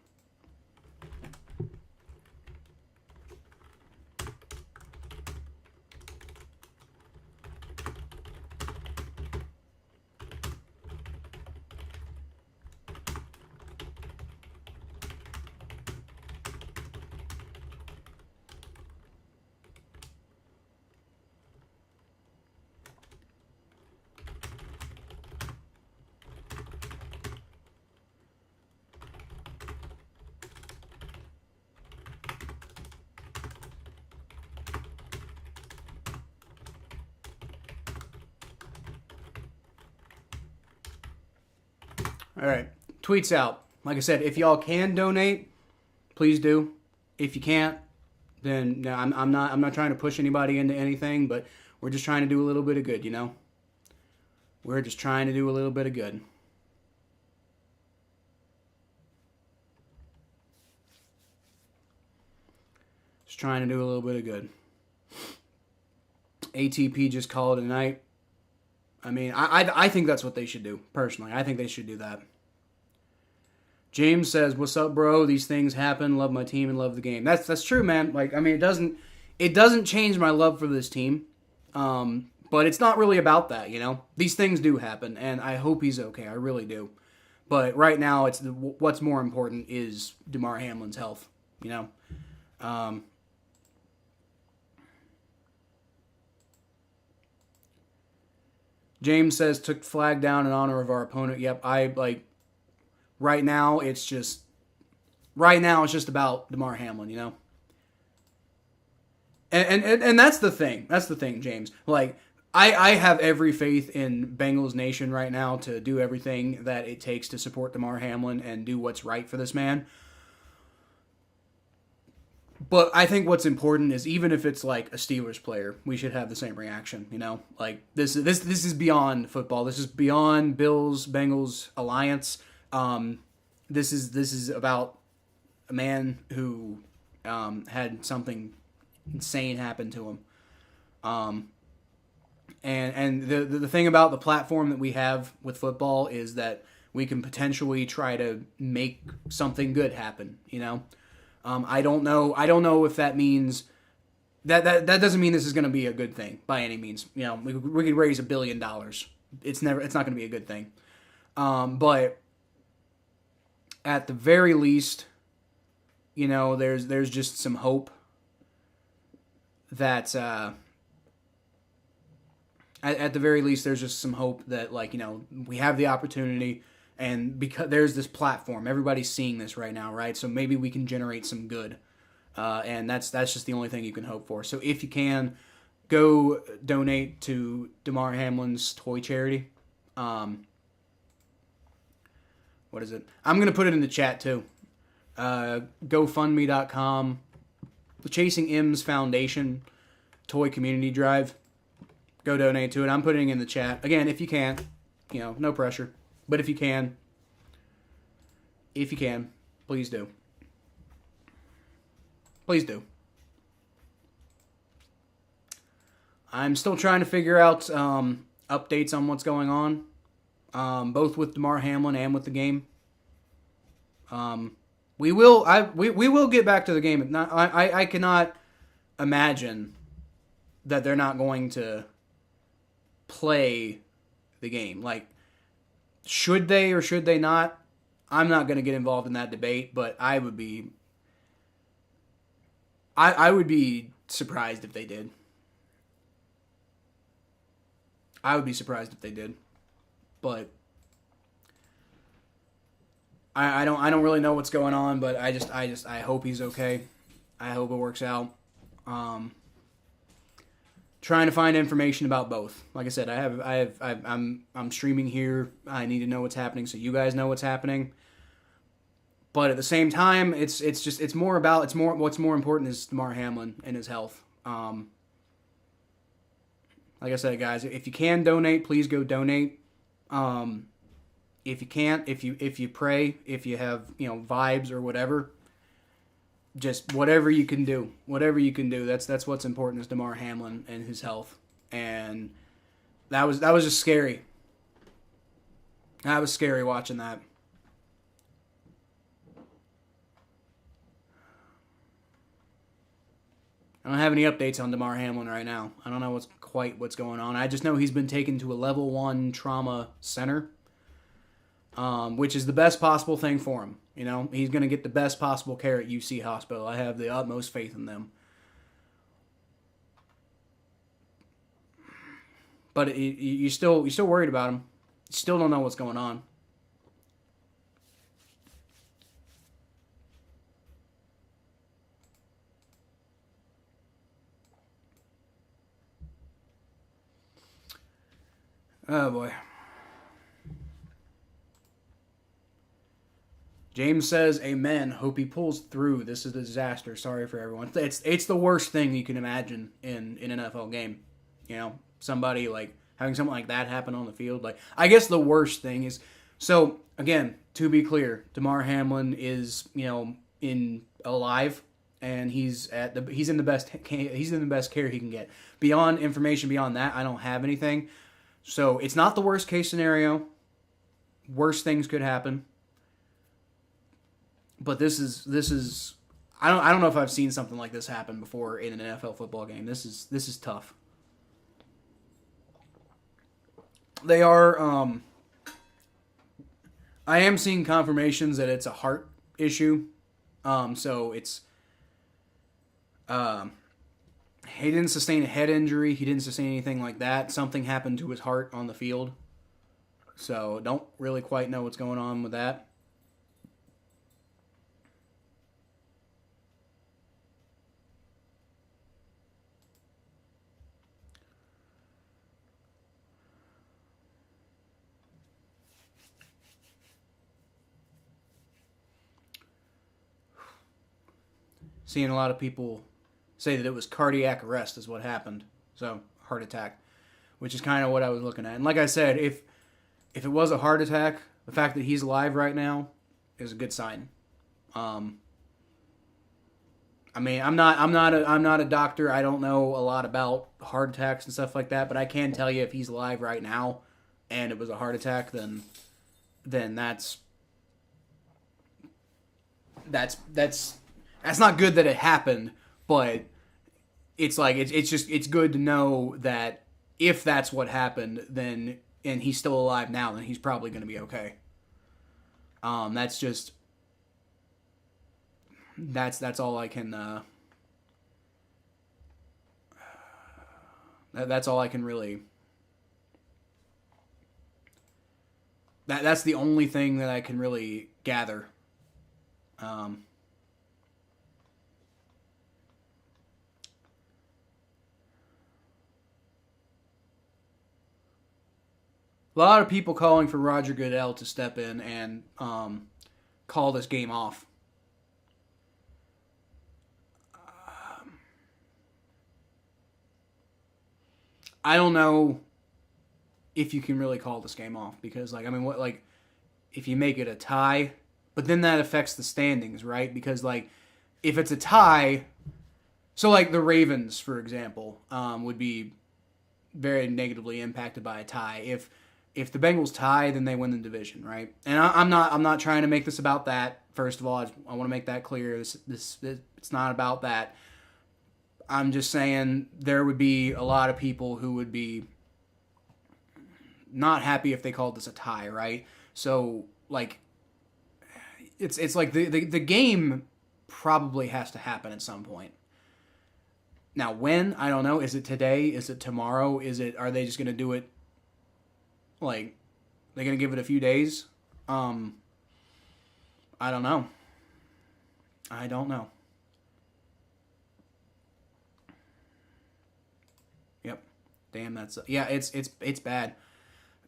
All right, tweets out. Like I said, if y'all can donate, please do. If you can't, then no, I'm not trying to push anybody into anything, but we're just trying to do a little bit of good, We're just trying to do a little bit of good. Just trying to do a little bit of good. ATP just called it a night. I mean, I think that's what they should do, personally. I think they should do that. James says, "What's up, bro? These things happen. Love my team and love the game." That's true, man. Like, I mean, it doesn't change my love for this team. But it's not really about that, These things do happen, and I hope he's okay. I really do. But right now, what's more important is Demar Hamlin's health, James says, "Took flag down in honor of our opponent." Yep, right now it's just about Demar Hamlin, And that's the thing. That's the thing, James. Like, I have every faith in Bengals Nation right now to do everything that it takes to support Demar Hamlin and do what's right for this man. But I think what's important is, even if it's like a Steelers player, we should have the same reaction, Like, this is beyond football. This is beyond Bills-Bengals alliance. This is about a man who had something insane happen to him. And the thing about the platform that we have with football is that we can potentially try to make something good happen, I don't know if that means that doesn't mean this is going to be a good thing by any means. We could raise $1 billion. It's not going to be a good thing. But at the very least, there's just some hope that at the very least, there's just some hope that, we have the opportunity. And because there's this platform, everybody's seeing this right now, right? So maybe we can generate some good, and that's just the only thing you can hope for. So if you can, go donate to Demar Hamlin's toy charity. What is it? I'm gonna put it in the chat too. GoFundMe.com, the Chasing M's Foundation Toy Community Drive. Go donate to it. I'm putting it in the chat again. If you can, no pressure. But if you can, please do. Please do. I'm still trying to figure out updates on what's going on, both with Demar Hamlin and with the game. We will get back to the game. I cannot imagine that they're not going to play the game. Like, should they or should they not? I'm not going to get involved in that debate, but I would be surprised if they did. I would be surprised if they did. But I don't really know what's going on, but I hope he's okay. I hope it works out. Trying to find information about both. Like I said, I'm streaming here. I need to know what's happening so you guys know what's happening. But at the same time, what's more important is Demar Hamlin and his health. Like I said, guys, if you can donate, please go donate. If you can't, if you pray, if you have vibes or whatever, just whatever you can do. That's what's important is Demar Hamlin and his health. And that was just scary. That was scary watching that. I don't have any updates on Demar Hamlin right now. I don't know what's going on. I just know he's been taken to a level 1 trauma center, which is the best possible thing for him. He's going to get the best possible care at UC Hospital. I have the utmost faith in them. But you're still worried about him. You still don't know what's going on. Oh boy. James says, "Amen. Hope he pulls through. This is a disaster. Sorry for everyone." It's the worst thing you can imagine in an NFL game. Somebody having something like that happen on the field. I guess the worst thing is, so again, to be clear, Demar Hamlin is alive, and he's in the best care he can get. Beyond information beyond that, I don't have anything. So it's not the worst case scenario. Worse things could happen. But this is I don't know if I've seen something like this happen before in an NFL football game. This is tough. They are I am seeing confirmations that it's a heart issue. So it's he didn't sustain a head injury. He didn't sustain anything like that. Something happened to his heart on the field. So don't really quite know what's going on with that. Seeing a lot of people say that it was cardiac arrest is what happened. So, heart attack, which is kind of what I was looking at. And like I said, if it was a heart attack, the fact that he's alive right now is a good sign. I mean, I'm not a doctor. I don't know a lot about heart attacks and stuff like that, but I can tell you if he's alive right now and it was a heart attack, then that's not good that it happened, but it's good to know that if that's what happened, then and he's still alive now, then he's probably going to be okay. That's all I can. That's all I can really. That's the only thing that I can really gather. A lot of people calling for Roger Goodell to step in and call this game off. I don't know if you can really call this game off because, if you make it a tie, but then that affects the standings, right? Because, if it's a tie, so, the Ravens, for example, would be very negatively impacted by a tie. If the Bengals tie, then they win the division, right? And I'm not trying to make this about that. First of all, I want to make that clear. This it's not about that. I'm just saying there would be a lot of people who would be not happy if they called this a tie, right? So like, it's like the game probably has to happen at some point. Now when, I don't know. Is it today? Is it tomorrow? Are they just gonna do it? Like, they're gonna give it a few days? I don't know. Yep. Damn, it's bad.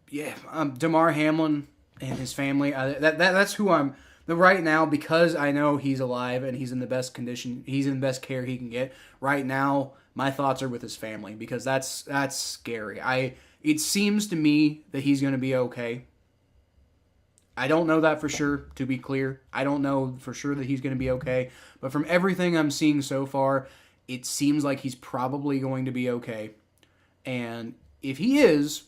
Yeah, Demar Hamlin and his family. That's who I'm. Right now, because I know he's alive and he's in the best condition, he's in the best care he can get. Right now, my thoughts are with his family because that's scary. It seems to me that he's going to be okay. I don't know that for sure, to be clear. I don't know for sure that he's going to be okay. But from everything I'm seeing so far, it seems like he's probably going to be okay. And if he is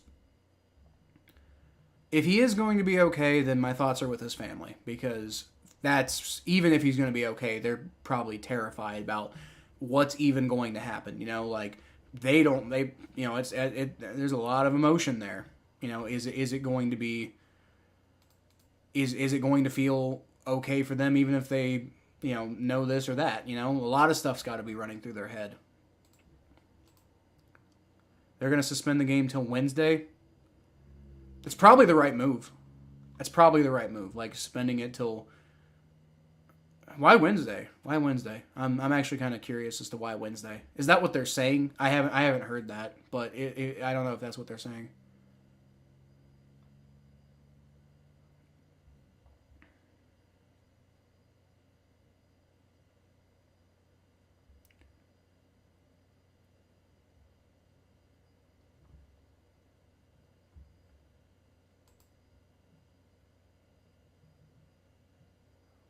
going to be okay, then my thoughts are with his family. Because even if he's going to be okay, they're probably terrified about what's even going to happen. Like, there's a lot of emotion there. Is it going to be... Is it going to feel okay for them even if they, know this or that? A lot of stuff's got to be running through their head. They're going to suspend the game till Wednesday. It's probably the right move. Like, suspending it till... Why Wednesday? I'm actually kind of curious as to why Wednesday. Is that what they're saying? I haven't heard that, but I don't know if that's what they're saying.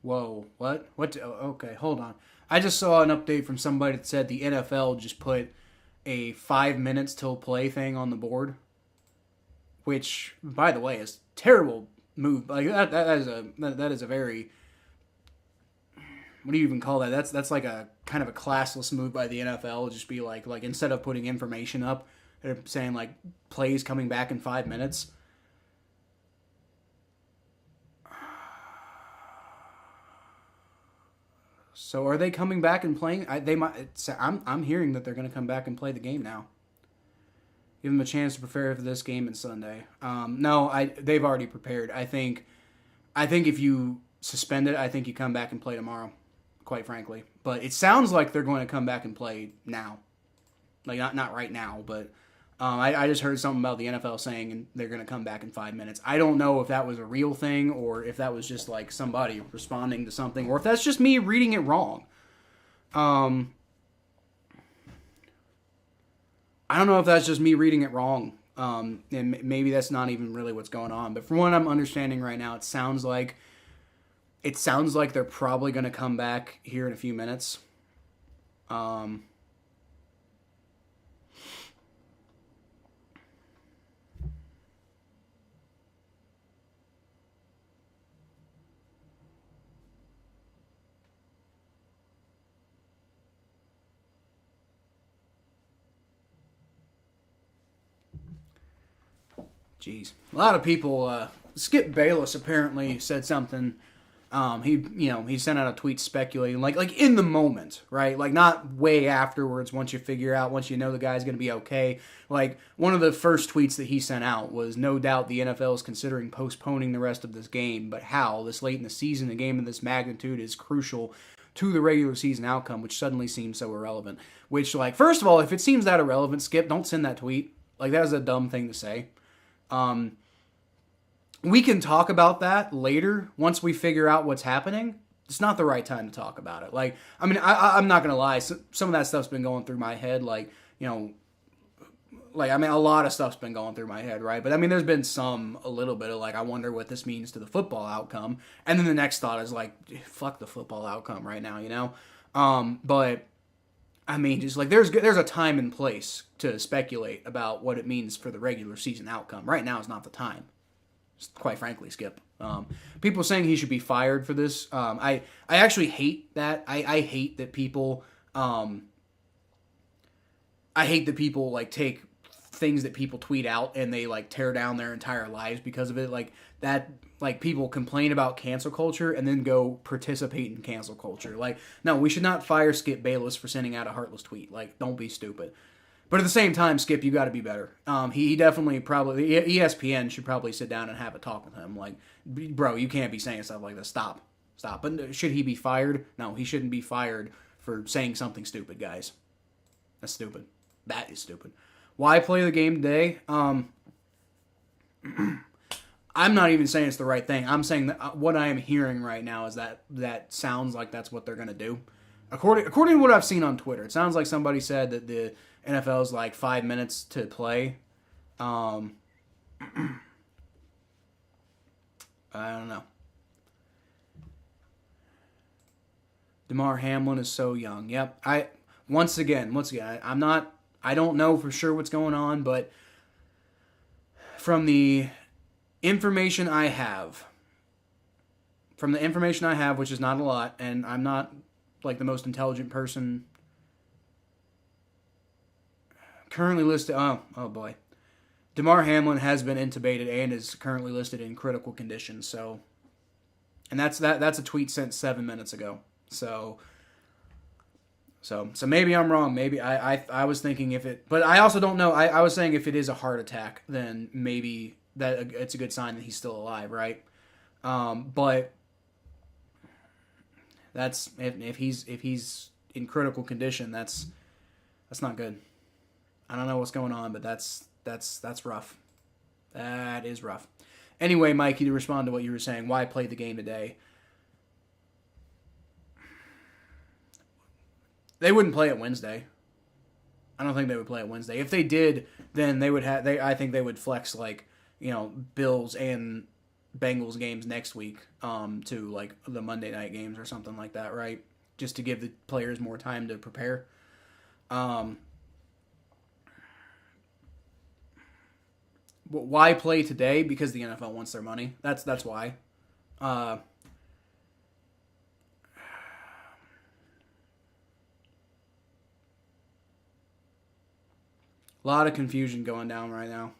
Whoa, what? Okay, hold on. I just saw an update from somebody that said the NFL just put a 5 minutes till play thing on the board, which, by the way, is a terrible move. Like that is a very, what do you even call that? That's like a kind of a classless move by the NFL. Just be like instead of putting information up, they're saying like plays coming back in 5 minutes. So are they coming back and playing? I'm hearing that they're going to come back and play the game now. Give them a chance to prepare for this game on Sunday. No, they've already prepared. I think if you suspend it, I think you come back and play tomorrow, quite frankly. But it sounds like they're going to come back and play now. Like, not right now, but I just heard something about the NFL saying they're going to come back in 5 minutes. I don't know if that was a real thing or if that was just like somebody responding to something or if that's just me reading it wrong. I don't know if that's just me reading it wrong. And maybe that's not even really what's going on. But from what I'm understanding right now, it sounds like they're probably going to come back here in a few minutes. Jeez, a lot of people. Skip Bayless apparently said something. He sent out a tweet speculating, like in the moment, right? Like not way afterwards. Once you know the guy's going to be okay. Like one of the first tweets that he sent out was, "No doubt the NFL is considering postponing the rest of this game, but how this late in the season, a game of this magnitude is crucial to the regular season outcome, which suddenly seems so irrelevant." Which, like, first of all, if it seems that irrelevant, Skip, don't send that tweet. Like that is a dumb thing to say. We can talk about that later once we figure out what's happening. It's not the right time to talk about it. Like, I mean, I'm not going to lie. Some of that stuff's been going through my head. Like, a lot of stuff's been going through my head, right? But, I mean, there's been a little bit of, like, I wonder what this means to the football outcome. And then the next thought is, like, fuck the football outcome right now, But I mean, just like there's a time and place to speculate about what it means for the regular season outcome. Right now is not the time, quite frankly, Skip. People saying he should be fired for this. I actually hate that. I hate that people. I hate that people like take things that people tweet out and they like tear down their entire lives because of it. Like that. Like, people complain about cancel culture and then go participate in cancel culture. Like, no, we should not fire Skip Bayless for sending out a heartless tweet. Like, don't be stupid. But at the same time, Skip, you got to be better. He definitely probably, ESPN should probably sit down and have a talk with him. Like, bro, you can't be saying stuff like this. Stop. But should he be fired? No, he shouldn't be fired for saying something stupid, guys. That's stupid. That is stupid. Why play the game today? I'm not even saying it's the right thing. I'm saying that what I am hearing right now is that sounds like that's what they're going to do. According to what I've seen on Twitter, it sounds like somebody said that the NFL is like 5 minutes to play. I don't know. Demar Hamlin is so young. Yep. Once again, I don't know for sure what's going on, but from the information I have, which is not a lot, and I'm not like the most intelligent person currently listed. Oh boy. Demar Hamlin has been intubated and is currently listed in critical condition. So, and that's a tweet sent 7 minutes ago. So maybe I'm wrong. Maybe I was thinking but I also don't know. I was saying if it is a heart attack, then maybe that it's a good sign that he's still alive, right? But that's if he's in critical condition, that's not good. I don't know what's going on, but that's rough. That is rough. Anyway, Mikey, to respond to what you were saying, why play the game today? They wouldn't play it Wednesday. I don't think they would play it Wednesday. If they did, then they would have. I think they would flex like Bills and Bengals games next week to like the Monday night games or something like that, right? Just to give the players more time to prepare. Why play today? Because the NFL wants their money. That's why. A lot of confusion going down right now.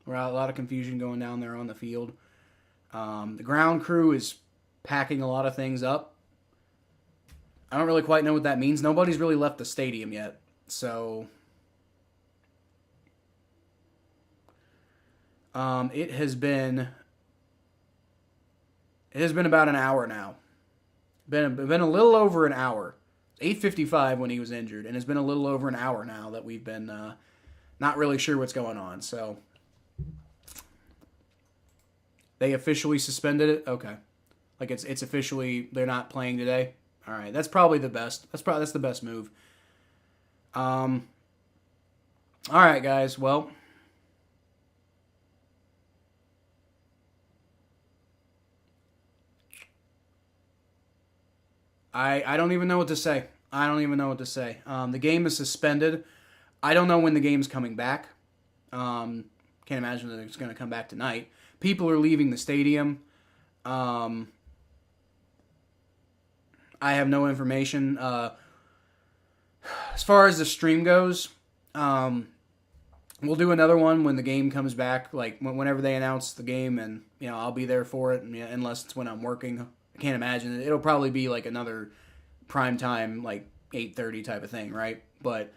A lot of confusion going down there on the field. The ground crew is packing a lot of things up. I don't really quite know what that means. Nobody's really left the stadium yet. So it has been about an hour now. Been a little over an hour. 8:55 when he was injured, and it's been a little over an hour now that we've been not really sure what's going on. So they officially suspended it. Okay, like it's officially they're not playing today. All right, that's probably the best. That's the best move. All right, guys. Well, I don't even know what to say. The game is suspended. I don't know when the game's coming back. Can't imagine that it's going to come back tonight. People are leaving the stadium. I have no information. As far as the stream goes, we'll do another one when the game comes back, like whenever they announce the game, and I'll be there for it, unless it's when I'm working. I can't imagine it. It'll probably be like another prime time, like 8:30 type of thing, right? But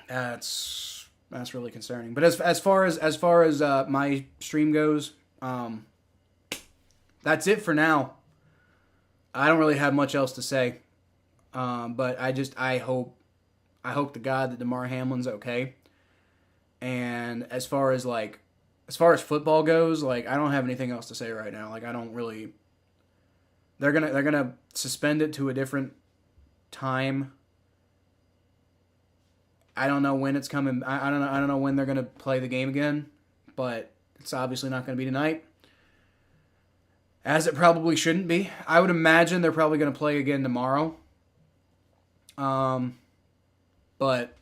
that's really concerning. But as far as my stream goes, that's it for now. I don't really have much else to say. But I hope to God that Demar Hamlin's okay. And as far as football goes, like I don't have anything else to say right now. Like I don't really. They're gonna suspend it to a different time. I don't know when it's coming. I don't know when they're gonna play the game again, but it's obviously not gonna be tonight, as it probably shouldn't be. I would imagine they're probably gonna play again tomorrow. But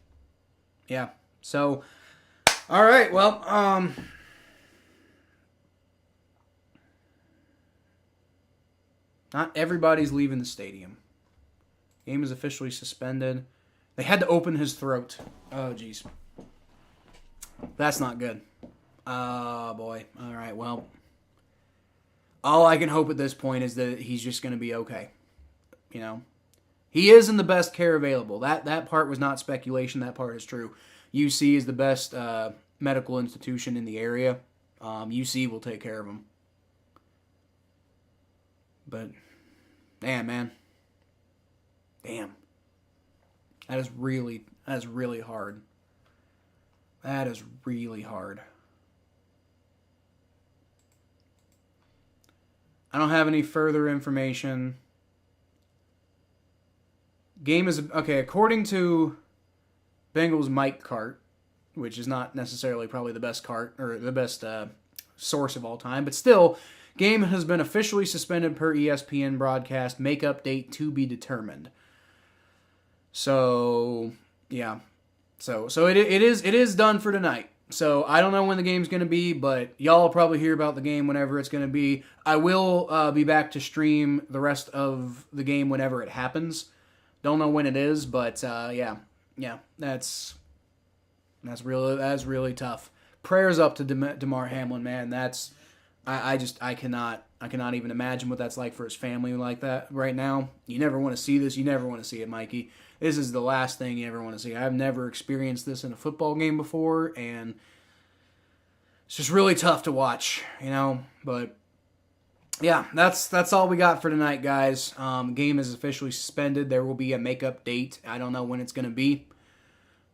yeah, so all right, well, not everybody's leaving the stadium. Game is officially suspended. They had to open his throat. Oh, jeez. That's not good. Oh, boy. All right, well, all I can hope at this point is that he's just going to be okay. You know? He is in the best care available. That part was not speculation. That part is true. UC is the best medical institution in the area. UC will take care of him. But, damn, man. Damn. That is really hard. That is really hard. I don't have any further information. Game is... Okay, according to Bengals Mike Cart, which is not necessarily probably the best cart, or the best source of all time, but still, game has been officially suspended per ESPN broadcast. Makeup date to be determined. So, yeah. So it is done for tonight. So I don't know when the game's going to be, but y'all will probably hear about the game whenever it's going to be. I will be back to stream the rest of the game whenever it happens. Don't know when it is, but yeah, that's really tough. Prayers up to Demar Hamlin, man. I cannot even imagine what that's like for his family like that right now. You never want to see this. You never want to see it, Mikey. This is the last thing you ever want to see. I've never experienced this in a football game before, and it's just really tough to watch, you know. But yeah, that's all we got for tonight, guys. Game is officially suspended. There will be a makeup date. I don't know when it's going to be,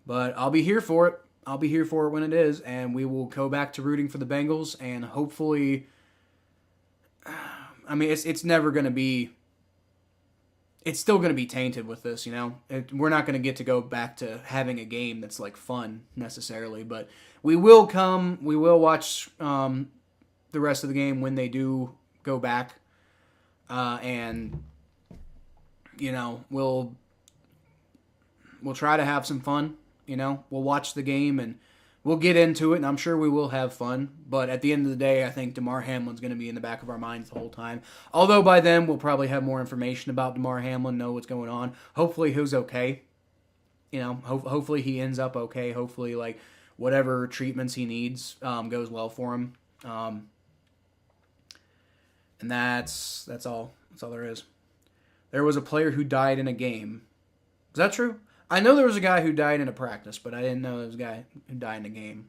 but I'll be here for it. I'll be here for it when it is, and we will go back to rooting for the Bengals, and hopefully, I mean, it's never going to be, it's still going to be tainted with this, you know? We're not going to get to go back to having a game that's, like, fun, necessarily, but we will watch the rest of the game when they do go back, and, you know, we'll try to have some fun, you know? We'll watch the game, and we'll get into it, and I'm sure we will have fun. But at the end of the day, I think Demar Hamlin's going to be in the back of our minds the whole time. Although by then, we'll probably have more information about Demar Hamlin, know what's going on. Hopefully, he's okay. You know, hopefully he ends up okay. Hopefully, like, whatever treatments he needs goes well for him. And that's all. That's all there is. There was a player who died in a game. Is that true? I know there was a guy who died in a practice, but I didn't know there was a guy who died in a game.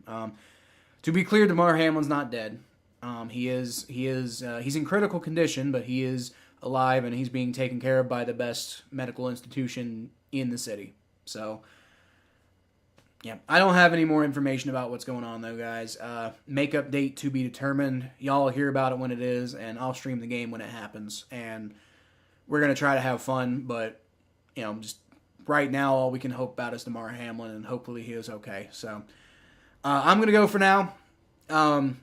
To be clear, Demar Hamlin's not dead. He's in critical condition, but he is alive and he's being taken care of by the best medical institution in the city. So, yeah, I don't have any more information about what's going on though, guys. Makeup date to be determined. Y'all will hear about it when it is, and I'll stream the game when it happens. And we're gonna try to have fun, but you know, just. Right now, all we can hope about is Demar Hamlin, and hopefully he is okay. So, I'm going to go for now. I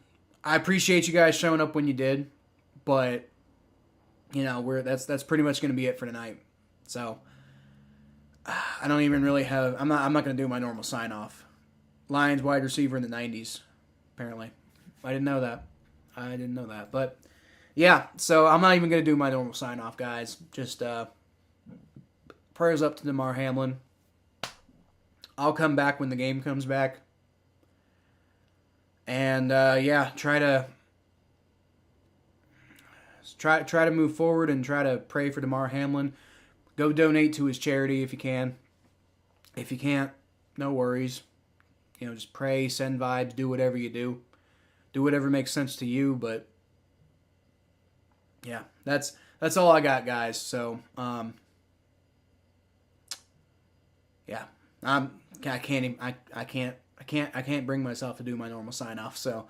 appreciate you guys showing up when you did, but, you know, that's pretty much going to be it for tonight. So, I don't even really have... I'm not going to do my normal sign-off. Lions wide receiver in the 90s, apparently. I didn't know that. But, yeah, so I'm not even going to do my normal sign-off, guys. Just, prayers up to Demar Hamlin. I'll come back when the game comes back. And, yeah, try to move forward and try to pray for Demar Hamlin. Go donate to his charity if you can. If you can't, no worries. You know, just pray, send vibes, do whatever you do. Do whatever makes sense to you, but yeah, that's all I got, guys. So, yeah, I can't bring myself to do my normal sign off. So,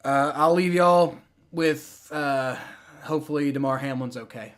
I'll leave y'all with hopefully Demar Hamlin's okay.